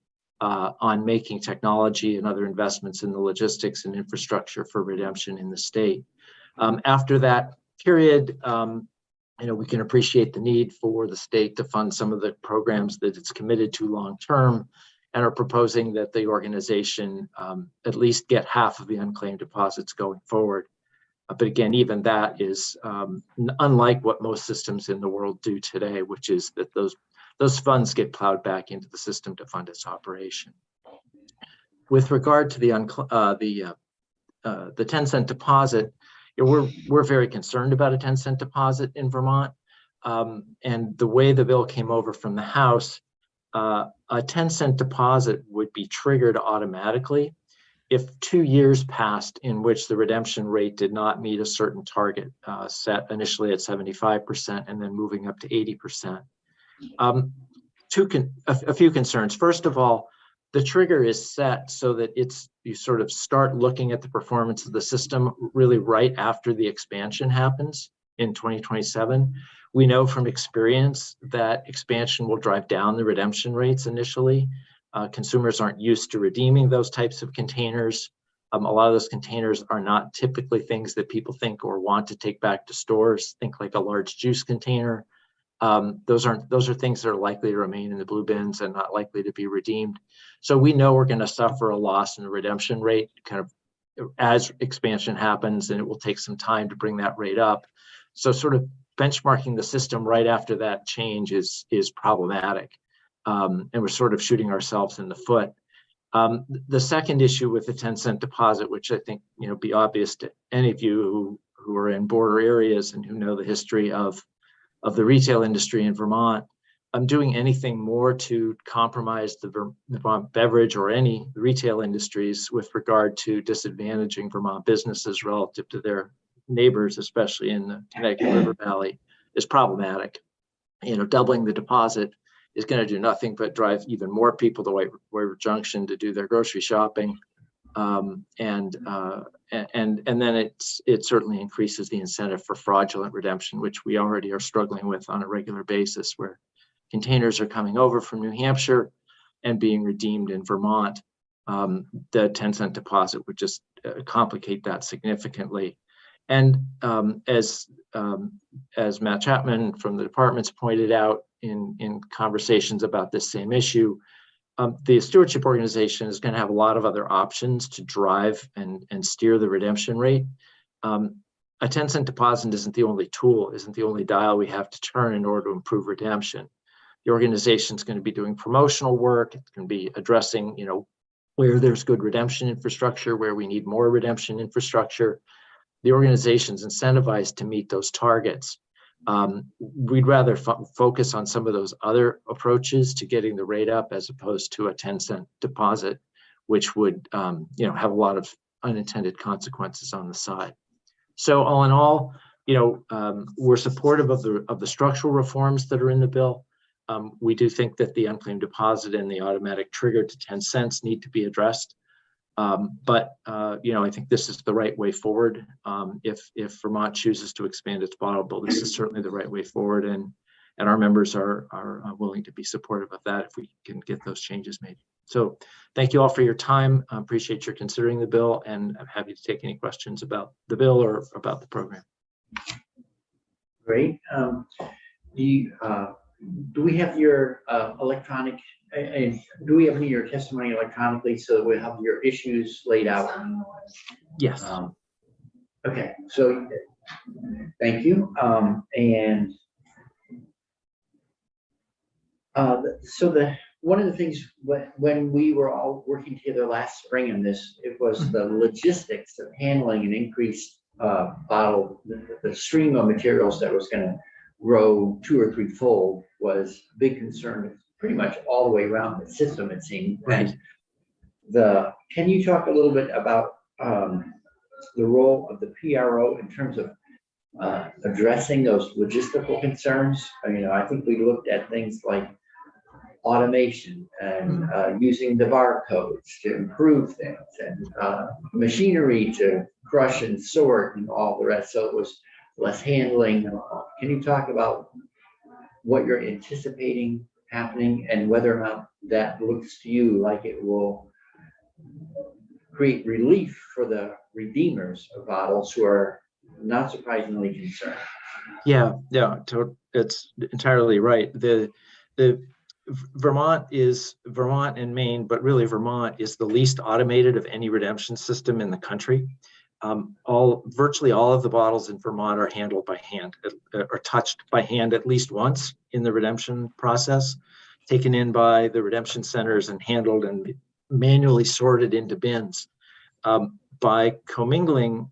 on making technology and other investments in the logistics and infrastructure for redemption in the state. After that period, we can appreciate the need for the state to fund some of the programs that it's committed to long-term, and are proposing that the organization at least get half of the unclaimed deposits going forward. But again, even that is unlike what most systems in the world do today, which is that those funds get plowed back into the system to fund its operation. With regard to the 10-cent deposit, we're very concerned about a 10-cent deposit in Vermont. And the way the bill came over from the House, a 10-cent deposit would be triggered automatically if 2 years passed in which the redemption rate did not meet a certain target set initially at 75% and then moving up to 80%. A few concerns. First of all, the trigger is set so that you sort of start looking at the performance of the system really right after the expansion happens in 2027. We know from experience that expansion will drive down the redemption rates initially. Consumers aren't used to redeeming those types of containers. A lot of those containers are not typically things that people think or want to take back to stores. Think like a large juice container. Those are things that are likely to remain in the blue bins and not likely to be redeemed. So we know we're going to suffer a loss in the redemption rate kind of as expansion happens, and it will take some time to bring that rate up. So sort of benchmarking the system right after that change is problematic. And we're sort of shooting ourselves in the foot. The second issue with the 10-cent deposit, which I think be obvious to any of you who are in border areas and who know the history of the retail industry in Vermont, doing anything more to compromise the Vermont beverage or any retail industries with regard to disadvantaging Vermont businesses relative to their neighbors, especially in the Connecticut River Valley, is problematic. Doubling the deposit is going to do nothing but drive even more people to White River Junction to do their grocery shopping, and then it certainly increases the incentive for fraudulent redemption, which we already are struggling with on a regular basis, where containers are coming over from New Hampshire and being redeemed in Vermont. The 10-cent deposit would just complicate that significantly. And as Matt Chapman from the departments pointed out in conversations about this same issue, the stewardship organization is going to have a lot of other options to drive and steer the redemption rate. A 10-cent deposit isn't the only tool, isn't the only dial we have to turn in order to improve redemption. The organization is going to be doing promotional work. It's going to be addressing, where there's good redemption infrastructure, where we need more redemption infrastructure. The organization's incentivized to meet those targets. We'd rather focus on some of those other approaches to getting the rate up as opposed to a 10-cent deposit, which would have a lot of unintended consequences on the side. So all in all, we're supportive of the structural reforms that are in the bill. We do think that the unclaimed deposit and the automatic trigger to 10 cents need to be addressed. But I think this is the right way forward. If Vermont chooses to expand its bottle bill, this is certainly the right way forward, and our members are willing to be supportive of that if we can get those changes made. So thank you all for your time. I appreciate your considering the bill, and I'm happy to take any questions about the bill or about the program. Great. Do we have your electronic? And do we have any of your testimony electronically so that we have your issues laid out? Yes. Okay, so thank you. One of the things when we were all working together last spring in this, it was the logistics of handling an increased bottle, the stream of materials that was going to grow 2 or 3-fold was a big concern. Pretty much all the way around the system, it seemed. Right. Can you talk a little bit about the role of the PRO in terms of addressing those logistical concerns? I think we looked at things like automation and using the barcodes to improve things, and machinery to crush and sort and all the rest. So it was less handling. Can you talk about what you're anticipating happening and whether or not that looks to you like it will create relief for the redeemers of bottles who are not surprisingly concerned? Yeah, it's entirely right. The Vermont and Maine, but really Vermont is the least automated of any redemption system in the country. Virtually all of the bottles in Vermont are handled by hand, or touched by hand at least once in the redemption process, taken in by the redemption centers and handled and manually sorted into bins. By commingling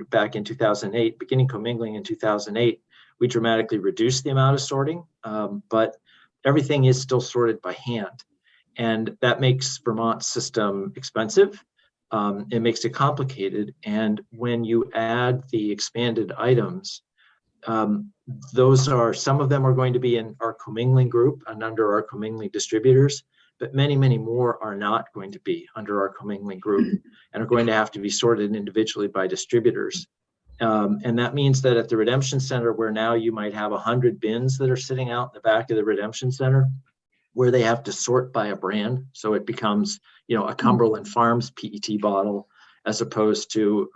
back in 2008, beginning commingling in 2008, we dramatically reduced the amount of sorting, but everything is still sorted by hand. And that makes Vermont's system expensive. It makes it complicated. And when you add the expanded items, some of them are going to be in our commingling group and under our commingling distributors, but many, many more are not going to be under our commingling group and are going to have to be sorted individually by distributors. And that means that at the redemption center, where now you might have 100 bins that are sitting out in the back of the redemption center, where they have to sort by a brand. So it becomes, a Cumberland Farms PET bottle, as opposed to,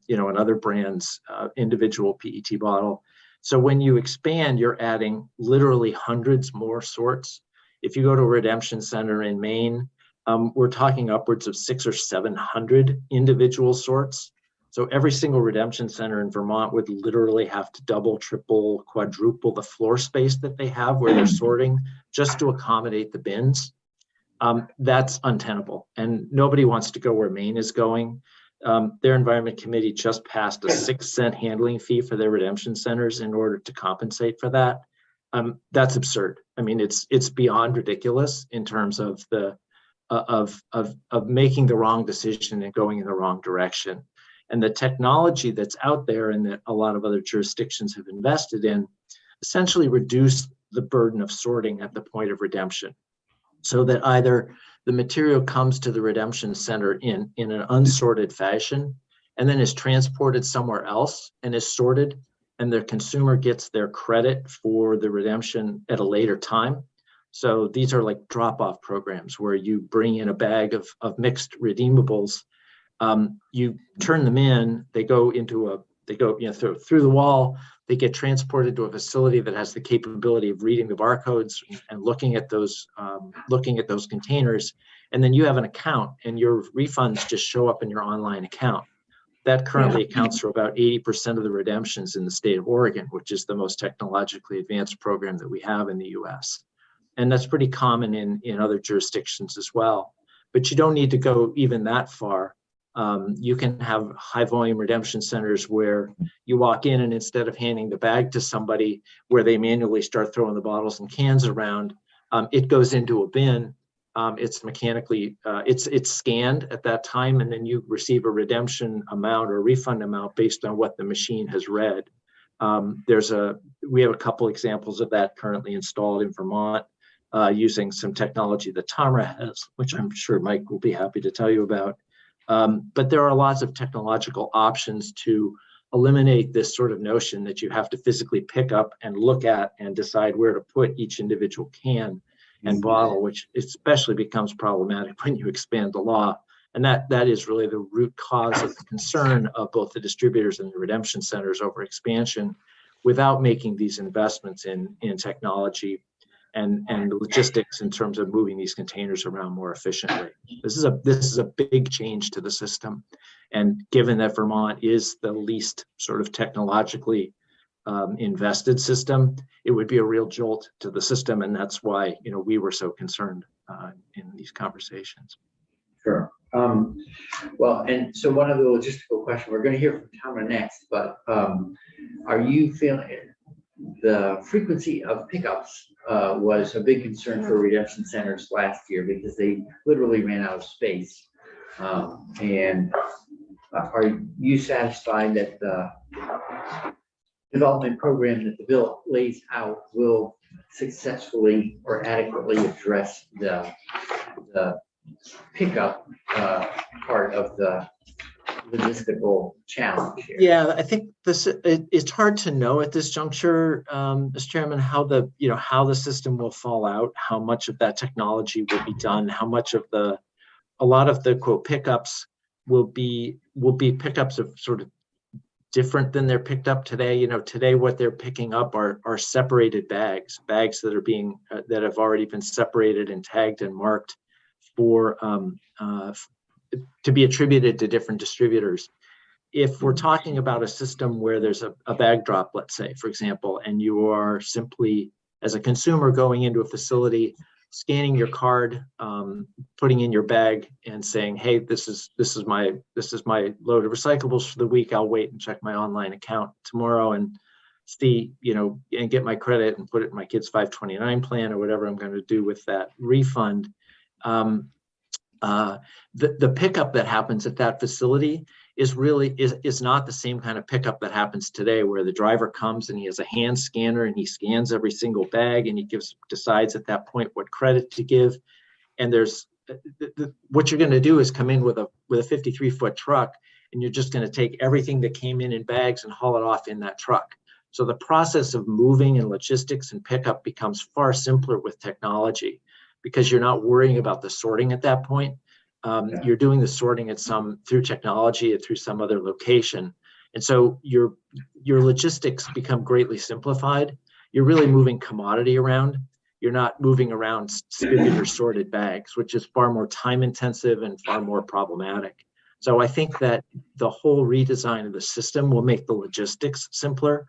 another brand's individual PET bottle. So when you expand, you're adding literally hundreds more sorts. If you go to a redemption center in Maine, we're talking upwards of 600 or 700 individual sorts. So every single redemption center in Vermont would literally have to double, triple, quadruple the floor space that they have where they're sorting just to accommodate the bins. That's untenable. And nobody wants to go where Maine is going. Their environment committee just passed a 6-cent handling fee for their redemption centers in order to compensate for that. That's absurd. I mean, it's beyond ridiculous in terms of the of making the wrong decision and going in the wrong direction. And the technology that's out there and that a lot of other jurisdictions have invested in essentially reduce the burden of sorting at the point of redemption, so that either the material comes to the redemption center in an unsorted fashion and then is transported somewhere else and is sorted, and the consumer gets their credit for the redemption at a later time. So these are like drop-off programs where you bring in a bag of mixed redeemables. You turn them in, they go through the wall, they get transported to a facility that has the capability of reading the barcodes and looking at those containers. And then you have an account and your refunds just show up in your online account. That currently accounts for about 80% of the redemptions in the state of Oregon, which is the most technologically advanced program that we have in the US. And that's pretty common in other jurisdictions as well. But you don't need to go even that far. You can have high volume redemption centers where you walk in and instead of handing the bag to somebody where they manually start throwing the bottles and cans around, it goes into a bin. It's mechanically, it's scanned at that time, and then you receive a redemption amount or refund amount based on what the machine has read. We have a couple examples of that currently installed in Vermont using some technology that TAMRA has, which I'm sure Mike will be happy to tell you about. But there are lots of technological options to eliminate this sort of notion that you have to physically pick up and look at and decide where to put each individual can and bottle, which especially becomes problematic when you expand the law. And that is really the root cause of the concern of both the distributors and the redemption centers over expansion without making these investments in technology and logistics in terms of moving these containers around more efficiently. This is a big change to the system. And given that Vermont is the least sort of technologically invested system, it would be a real jolt to the system. And that's why, we were so concerned in these conversations. Sure. Well, and so one of the logistical questions, we're going to hear from Tama next, but are you feeling the frequency of pickups was a big concern for redemption centers last year because they literally ran out of space. And are you satisfied that the development program that the bill lays out will successfully or adequately address the pickup part of the logistical challenge here. Yeah, I think it's hard to know at this juncture, Mr. Chairman, how the system will fall out, how much of that technology will be done, how much of a lot of the quote pickups will be pickups of sort of different than they're picked up today. You know, today what they're picking up are separated bags that are being that have already been separated and tagged and marked for to be attributed to different distributors. If we're talking about a system where there's a bag drop, let's say, for example, and you are simply, as a consumer, going into a facility, scanning your card, putting in your bag and saying, hey, this is my load of recyclables for the week. I'll wait and check my online account tomorrow and see, and get my credit and put it in my kid's 529 plan or whatever I'm going to do with that refund. The pickup that happens at that facility is not the same kind of pickup that happens today, where the driver comes and he has a hand scanner and he scans every single bag and he decides at that point what credit to give. And there's what you're going to do is come in with a 53-foot truck, and you're just going to take everything that came in bags and haul it off in that truck. So the process of moving and logistics and pickup becomes far simpler with technology, because you're not worrying about the sorting at that point. You're doing the sorting through technology and through some other location. And so your logistics become greatly simplified. You're really moving commodity around. You're not moving around distributor sorted bags, which is far more time intensive and far more problematic. So I think that the whole redesign of the system will make the logistics simpler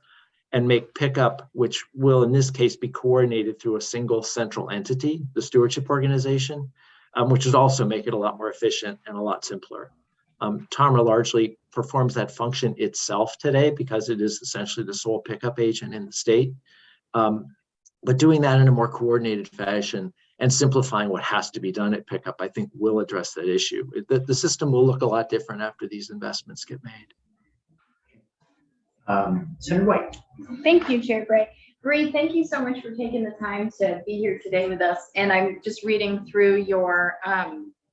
and make pickup, which will in this case be coordinated through a single central entity, the stewardship organization, which would also make it a lot more efficient and a lot simpler. TAMRA largely performs that function itself today because it is essentially the sole pickup agent in the state. But doing that in a more coordinated fashion and simplifying what has to be done at pickup, I think will address that issue. The system will look a lot different after these investments get made. Senator White. Thank you, Chair Bray. Bree, thank you so much for taking the time to be here today with us. And I'm just reading through your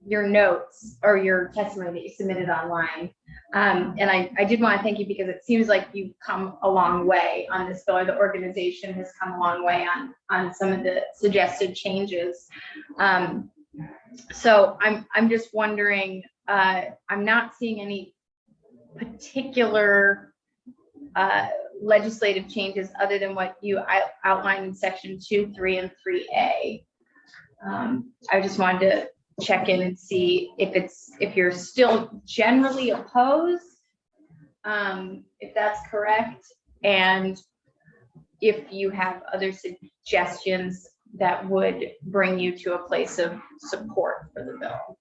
notes or your testimony that you submitted online. And I did want to thank you because it seems like you've come a long way on this bill, or the organization has come a long way on some of the suggested changes. So I'm just wondering, I'm not seeing any particular legislative changes other than what you outlined in section 2, 3, and 3A. I just wanted to check in and see if you're still generally opposed, if that's correct, and if you have other suggestions that would bring you to a place of support for the bill.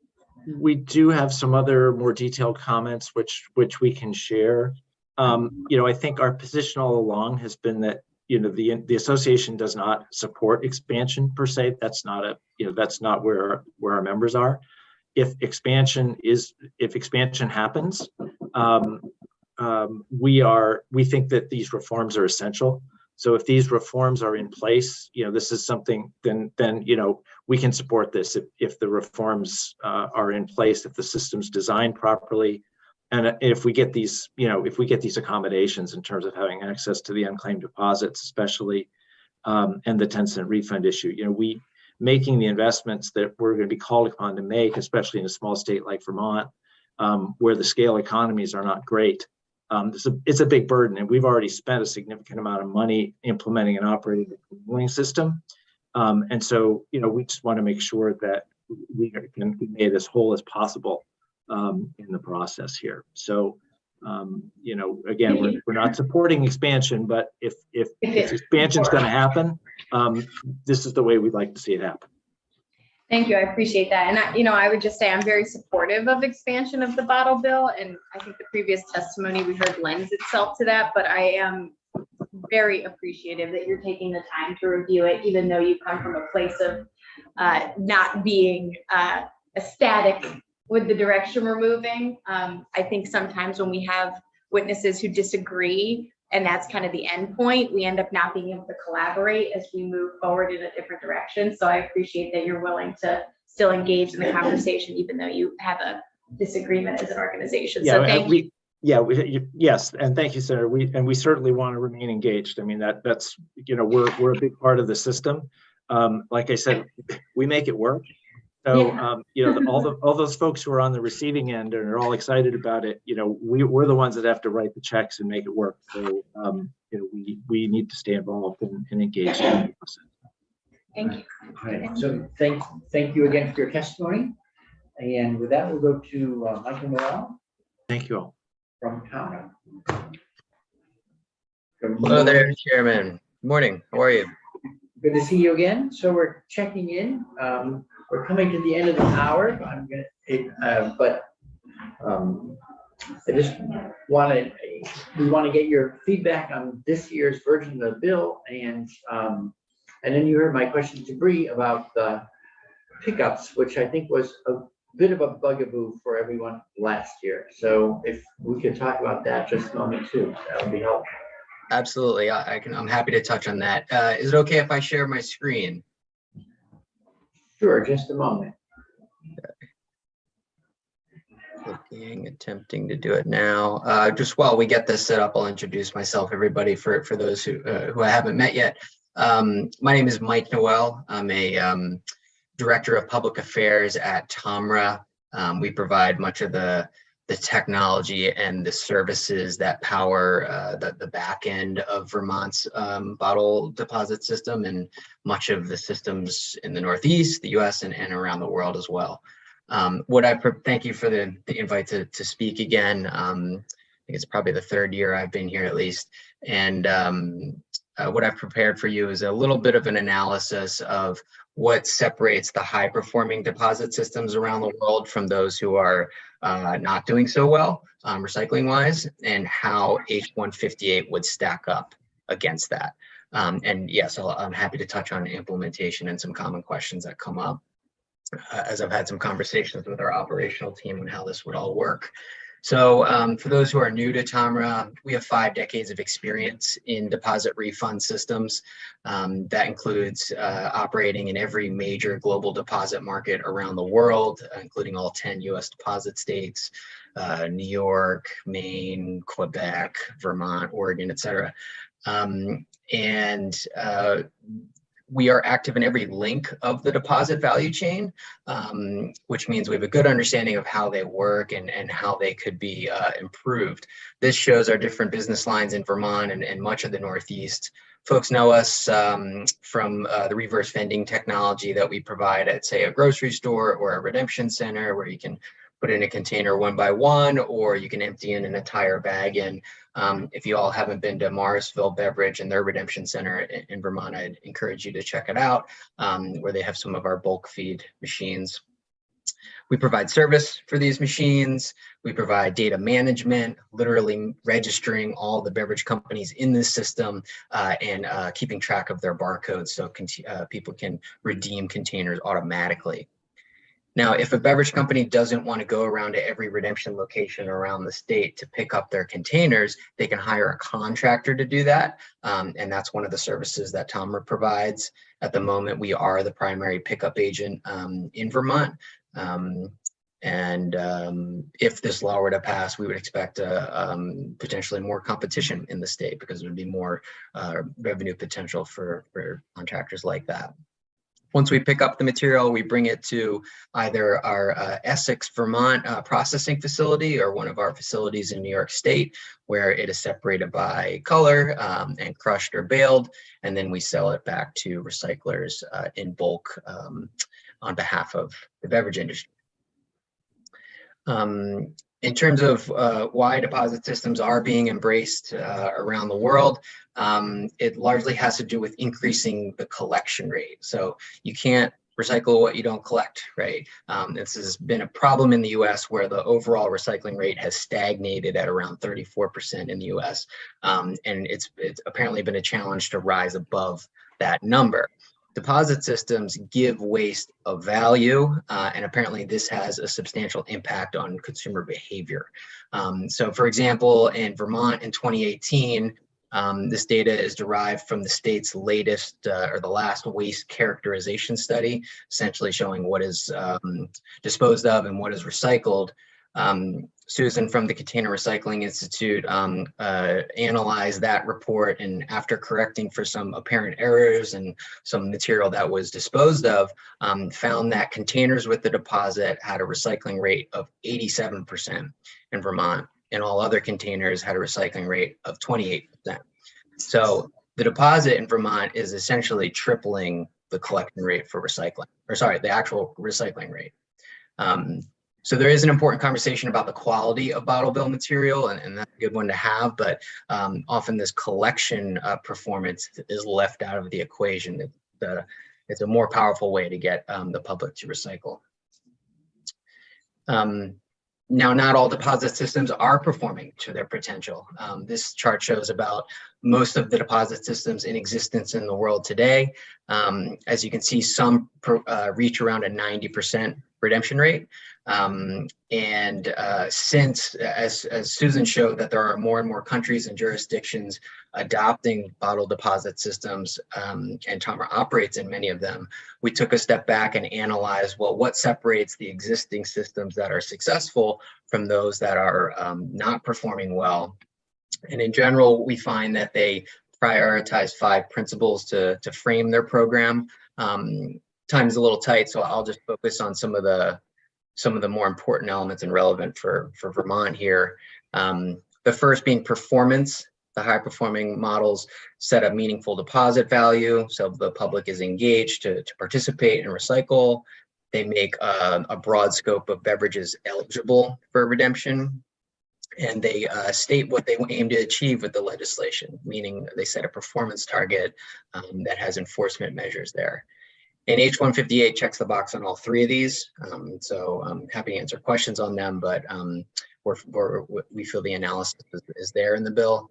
We do have some other more detailed comments which we can share. I think our position all along has been that the association does not support expansion per se. That's not where our members are. If expansion happens, we think that these reforms are essential. So if these reforms are in place, this is something, then we can support this if the reforms are in place, if the system's designed properly. And if we get these, accommodations in terms of having access to the unclaimed deposits, especially, and the 10-cent refund issue, making the investments that we're going to be called upon to make, especially in a small state like Vermont, where the scale economies are not great. It's a big burden, and we've already spent a significant amount of money implementing and operating the cooling system. And so, we just want to make sure that we can be made as whole as possible in the process here. So, again, we're not supporting expansion, but if expansion is going to happen, this is the way we'd like to see it happen. Thank you. I appreciate that. And I would just say I'm very supportive of expansion of the bottle bill. And I think the previous testimony we heard lends itself to that, but I am very appreciative that you're taking the time to review it, even though you come from a place of not being ecstatic with the direction we're moving. I think sometimes when we have witnesses who disagree, and that's kind of the end point, we end up not being able to collaborate as we move forward in a different direction. So I appreciate that you're willing to still engage in the conversation, even though you have disagreement as an organization. Yeah, So and thank you. yes, and thank you, Senator. We certainly want to remain engaged. I mean, that's, we're a big part of the system. Like I said, we make it work. So, all those folks who are on the receiving end and are all excited about it, we're the ones that have to write the checks and make it work. So, we need to stay involved and engaged in the process. Thank you. All right, so thank you again for your testimony. And with that, we'll go to Michael Morrell Thank you all. from Tara. Hello there, Chairman. Good morning. How are you? Good to see you again. So we're checking in. We're coming to the end of the hour. I just we want to get your feedback on this year's version of the bill, and then you heard my question to Bree about the pickups, which I think was a bit of a bugaboo for everyone last year. So if we could talk about that just a moment too, that would be helpful. Absolutely. I'm happy to touch on that. Is it okay if I share my screen? Sure, just a moment. Attempting to do it now. Just while we get this set up, I'll introduce myself, everybody, for those who I haven't met yet. My name is Mike Noel. I'm a Director of Public Affairs at TAMRA. We provide much of the technology and the services that power the back end of Vermont's bottle deposit system and much of the systems in the Northeast, the US, and around the world as well. Thank you for the invite to speak again. I think it's probably the third year I've been here at least. And what I've prepared for you is a little bit of an analysis of what separates the high performing deposit systems around the world from those who are not doing so well recycling wise, and how H158 would stack up against that. And yes, I'm happy to touch on implementation and some common questions that come up as I've had some conversations with our operational team on how this would all work. So for those who are new to TAMRA, we have 5 decades of experience in deposit refund systems. That includes operating in every major global deposit market around the world, including all 10 US deposit states, New York, Maine, Quebec, Vermont, Oregon, et cetera. We are active in every link of the deposit value chain, which means we have a good understanding of how they work and how they could be improved. This shows our different business lines in Vermont and much of the Northeast. Folks know us from the reverse vending technology that we provide at, say, a grocery store or a redemption center, where you can put in a container one by one, or you can empty in an entire bag in. If you all haven't been to Morrisville Beverage and their redemption center in Vermont, I'd encourage you to check it out, where they have some of our bulk feed machines. We provide service for these machines. We provide data management, literally registering all the beverage companies in this system and keeping track of their barcodes so people can redeem containers automatically. Now, if a beverage company doesn't want to go around to every redemption location around the state to pick up their containers, they can hire a contractor to do that. And that's one of the services that TAMRA provides. At the moment, we are the primary pickup agent in Vermont. If this law were to pass, we would expect potentially more competition in the state, because there would be more revenue potential for contractors like that. Once we pick up the material, we bring it to either our Essex, Vermont processing facility, or one of our facilities in New York State, where it is separated by color and crushed or baled, and then we sell it back to recyclers in bulk on behalf of the beverage industry. In terms of why deposit systems are being embraced around the world, it largely has to do with increasing the collection rate. So you can't recycle what you don't collect, right? This has been a problem in the US, where the overall recycling rate has stagnated at around 34% in the US. And it's apparently been a challenge to rise above that number. Deposit systems give waste a value, and apparently this has a substantial impact on consumer behavior. So for example, in Vermont in 2018, this data is derived from the state's latest or the last waste characterization study, essentially showing what is disposed of and what is recycled. Susan from the Container Recycling Institute analyzed that report, and after correcting for some apparent errors and some material that was disposed of, found that containers with the deposit had a recycling rate of 87% in Vermont, and all other containers had a recycling rate of 28%. So the deposit in Vermont is essentially tripling the collection rate for recycling, or sorry, the actual recycling rate. So there is an important conversation about the quality of bottle bill material, and that's a good one to have, but often this collection performance is left out of the equation. It's a more powerful way to get the public to recycle. Now, not all deposit systems are performing to their potential. This chart shows about most of the deposit systems in existence in the world today. As you can see, some reach around a 90% redemption rate. Since, as Susan showed, that there are more and more countries and jurisdictions adopting bottle deposit systems, and TOMRA operates in many of them, we took a step back and analyzed, well, what separates the existing systems that are successful from those that are not performing well. And in general, we find that they prioritize 5 principles to frame their program. Time's a little tight, so I'll just focus on some of the more important elements and relevant for Vermont here. The first being performance. The high performing models set a meaningful deposit value, so the public is engaged to participate and recycle. They make a broad scope of beverages eligible for redemption, and they state what they aim to achieve with the legislation, meaning they set a performance target that has enforcement measures there. And H158 checks the box on all 3 of these, so I'm happy to answer questions on them, but we feel the analysis is there in the bill.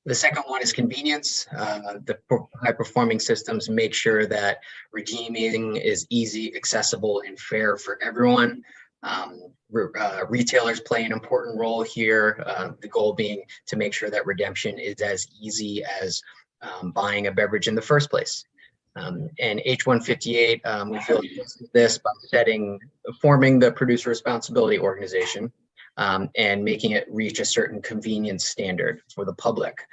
The second one is convenience. The high-performing systems make sure that redeeming is easy, accessible, and fair for everyone. Retailers play an important role here, the goal being to make sure that redemption is as easy as buying a beverage in the first place. And H158, we feel this by forming the producer responsibility organization and making it reach a certain convenience standard for the public.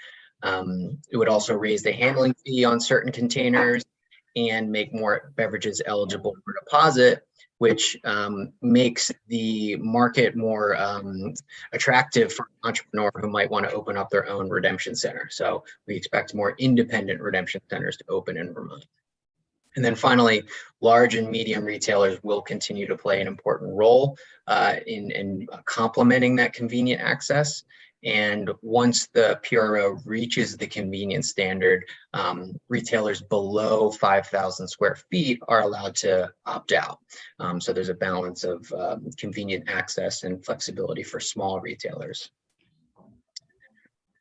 It would also raise the handling fee on certain containers and make more beverages eligible for deposit, which makes the market more attractive for an entrepreneur who might want to open up their own redemption center. So we expect more independent redemption centers to open in Vermont. And then finally, large and medium retailers will continue to play an important role in complementing that convenient access. And once the PRO reaches the convenience standard, retailers below 5,000 square feet are allowed to opt out. So there's a balance of convenient access and flexibility for small retailers.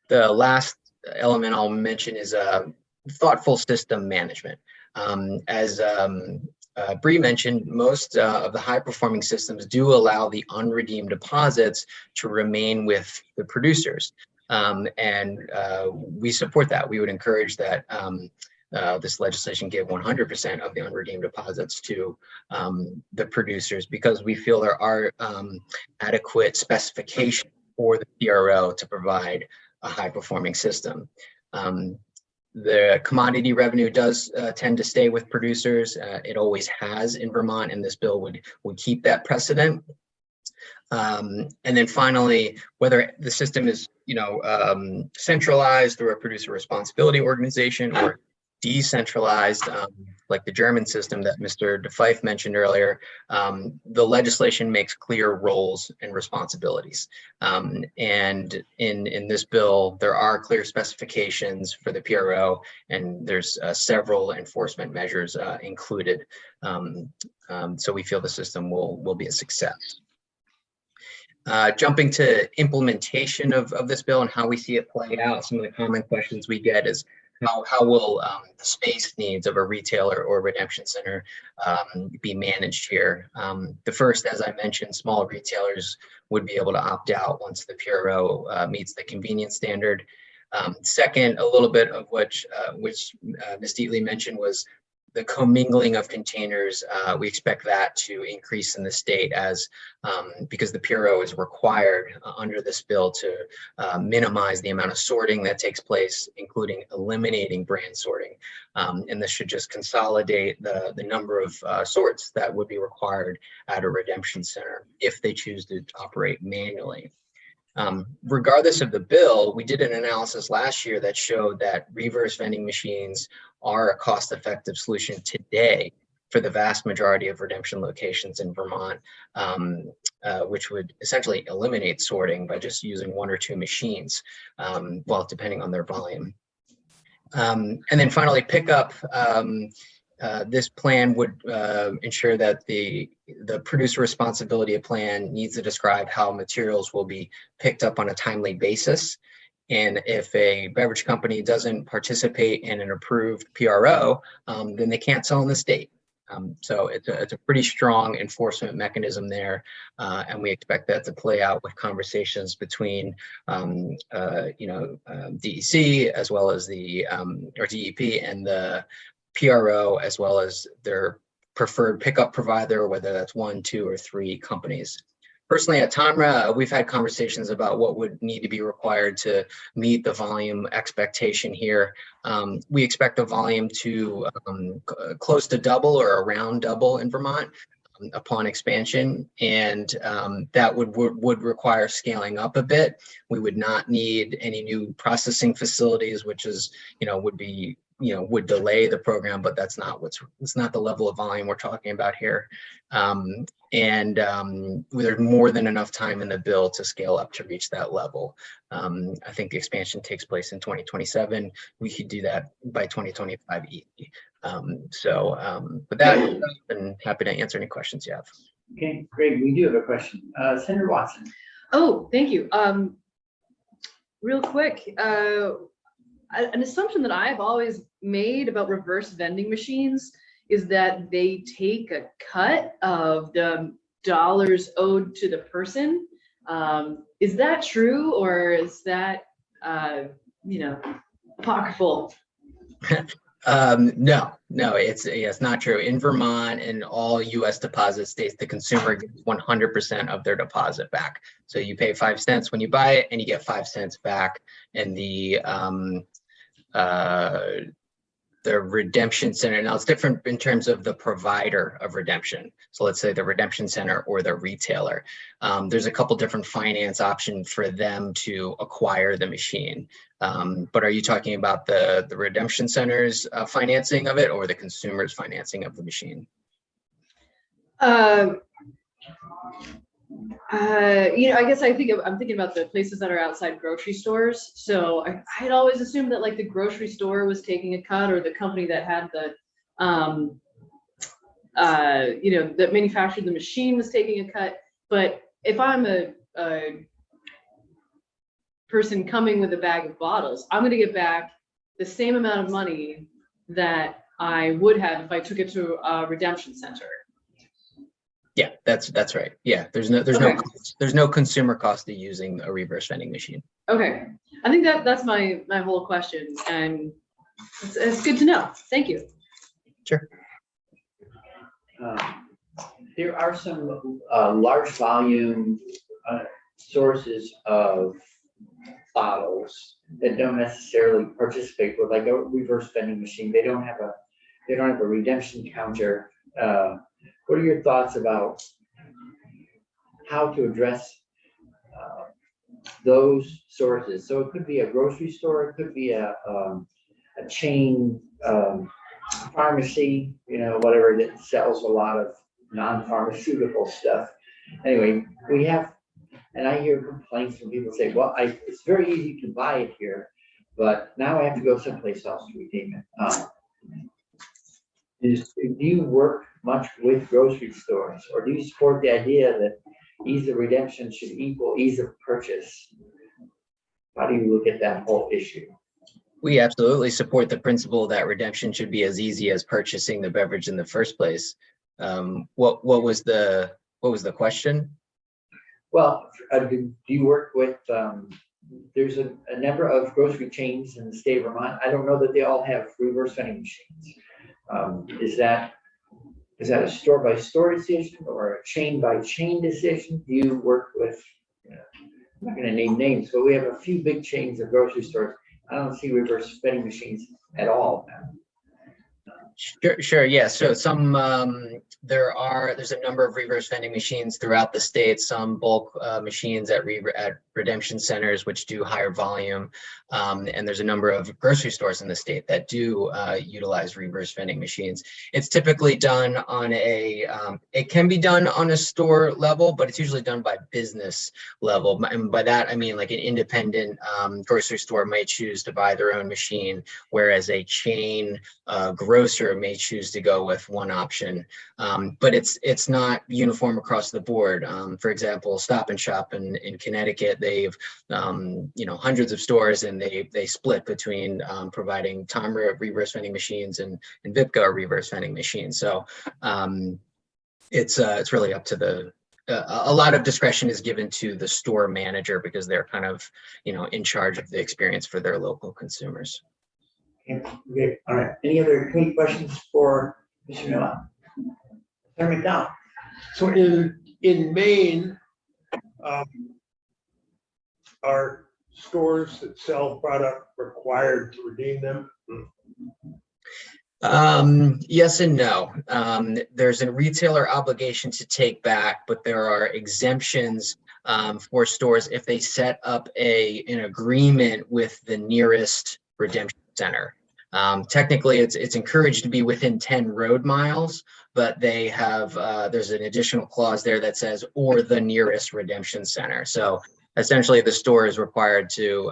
The last element I'll mention is thoughtful system management. As Bree mentioned, most of the high-performing systems do allow the unredeemed deposits to remain with the producers, and we support that. We would encourage that this legislation give 100% of the unredeemed deposits to the producers, because we feel there are adequate specifications for the PRO to provide a high-performing system. The commodity revenue does tend to stay with producers. It always has in Vermont, and this bill would keep that precedent. And then finally, whether the system is centralized through a producer responsibility organization or decentralized, like the German system that Mr. DeFife mentioned earlier, the legislation makes clear roles and responsibilities. And in this bill, there are clear specifications for the PRO, and there's several enforcement measures included. So we feel the system will be a success. Jumping to implementation of this bill and how we see it play out, some of the common questions we get is, how will the space needs of a retailer or redemption center be managed here? The first, as I mentioned, small retailers would be able to opt out once the PRO meets the convenience standard. Second, a little bit of which Ms. Deatley mentioned was the commingling of containers, we expect that to increase in the state as because the PRO is required under this bill to minimize the amount of sorting that takes place, including eliminating brand sorting. And this should just consolidate the number of sorts that would be required at a redemption center if they choose to operate manually. Regardless of the bill, we did an analysis last year that showed that reverse vending machines are a cost-effective solution today for the vast majority of redemption locations in Vermont, which would essentially eliminate sorting by just using 1 or 2 machines, well, depending on their volume. And then finally, pickup. This plan would ensure that the producer responsibility plan needs to describe how materials will be picked up on a timely basis. And if a beverage company doesn't participate in an approved PRO, then they can't sell in the state. So it's a pretty strong enforcement mechanism there. And we expect that to play out with conversations between, DEC as well as the, or DEP and the PRO, as well as their preferred pickup provider, whether that's 1, 2, or 3 companies. Personally, at TOMRA, we've had conversations about what would need to be required to meet the volume expectation here. We expect the volume to close to double or around double in Vermont upon expansion, and that would require scaling up a bit. We would not need any new processing facilities, which is, would be, would delay the program, but it's not the level of volume we're talking about here. There's more than enough time in the bill to scale up to reach that level. I think the expansion takes place in 2027. We could do that by 2025 easy. With that, I'm happy to answer any questions you have. Okay, great. We do have a question. Senator Watson. Oh, thank you. Real quick, an assumption that I've always made about reverse vending machines is that they take a cut of the dollars owed to the person. Is that true, or is that, apocryphal? No, it's not true. In Vermont and all U.S. deposit states, the consumer gets 100% of their deposit back. So you pay 5 cents when you buy it, and you get 5 cents back. And the redemption center, now it's different in terms of the provider of redemption. So let's say the redemption center or the retailer. There's a couple different finance options for them to acquire the machine. But are you talking about the redemption center's financing of it, or the consumer's financing of the machine? I guess I'm thinking about the places that are outside grocery stores. So I had always assumed that like the grocery store was taking a cut, or the company that had the, that manufactured the machine was taking a cut. But if I'm a person coming with a bag of bottles, I'm going to get back the same amount of money that I would have if I took it to a redemption center. Yeah, that's right. Yeah, there's no consumer cost to using a reverse vending machine. Okay, I think that's my whole question, and it's good to know. Thank you. Sure. There are some large volume sources of bottles that don't necessarily participate with like a reverse vending machine. They don't have a redemption counter. What are your thoughts about how to address those sources? So it could be a grocery store, it could be a chain pharmacy, whatever, that sells a lot of non-pharmaceutical stuff. Anyway, we have, and I hear complaints from people say, well, it's very easy to buy it here, but now I have to go someplace else to redeem it. Do you work much with grocery stores, or do you support the idea that ease of redemption should equal ease of purchase? How do you look at that whole issue? We absolutely support the principle that redemption should be as easy as purchasing the beverage in the first place. What was the question? Well, do you work with? There's a number of grocery chains in the state of Vermont. I don't know that they all have reverse vending machines. Is that a store by store decision or a chain by chain decision? Do you work with, I'm not going to name names, but we have a few big chains of grocery stores. I don't see reverse vending machines at all now. Sure. Yeah. So there's a number of reverse vending machines throughout the state, some bulk machines at redemption centers, which do higher volume. And there's a number of grocery stores in the state that do utilize reverse vending machines. It's typically done on it can be done on a store level, but it's usually done by business level. And by that, I mean like an independent grocery store may choose to buy their own machine, whereas a chain grocer may choose to go with one option. But it's not uniform across the board. For example, Stop and Shop in Connecticut, they've hundreds of stores, and they split between providing Timer reverse vending machines and Vipco reverse vending machines. So it's really up to a lot of discretion is given to the store manager because they're kind of in charge of the experience for their local consumers. Okay, all right. Any other questions for Mr. Noah? Senator McDowell. So in Maine, are stores that sell product required to redeem them? Yes and no. There's a retailer obligation to take back, but there are exemptions for stores if they set up an agreement with the nearest redemption center. Technically, it's encouraged to be within 10 road miles, but they have there's an additional clause there that says or the nearest redemption center. So essentially, the store is required to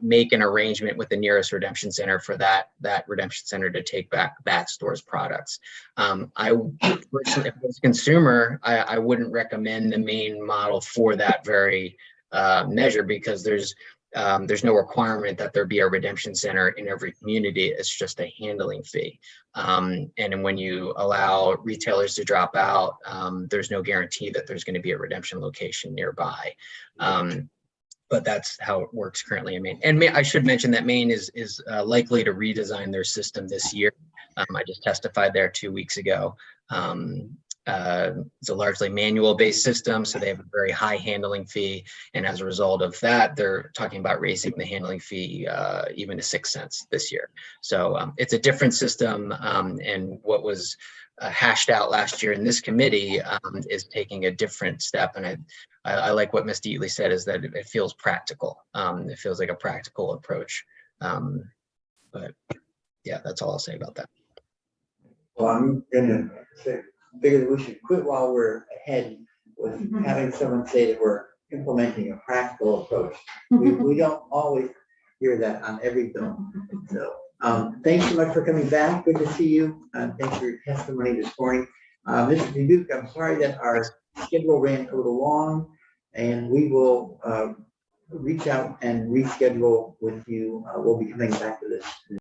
make an arrangement with the nearest redemption center for that redemption center to take back that store's products. I personally, if as a consumer, I wouldn't recommend the Maine model for that very measure because there's no requirement that there be a redemption center in every community. It's just a handling fee. And when you allow retailers to drop out, there's no guarantee that there's going to be a redemption location nearby. But that's how it works currently in Maine. And I should mention that Maine is likely to redesign their system this year. I just testified there 2 weeks ago. It's a largely manual-based system, so they have a very high handling fee. And as a result of that, they're talking about raising the handling fee even to 6 cents this year. So it's a different system, and what was hashed out last year in this committee is taking a different step. And I like what Ms. Deatley said, is that it feels practical. It feels like a practical approach. But yeah, that's all I'll say about that. Well, I'm gonna figure that we should quit while we're ahead with having someone say that we're implementing a practical approach. We don't always hear that on every bill. So thanks so much for coming back. Good to see you. Thanks for your testimony this morning. Mr. Dubuque, I'm sorry that our schedule ran a little long, and we will reach out and reschedule with you. We'll be coming back to this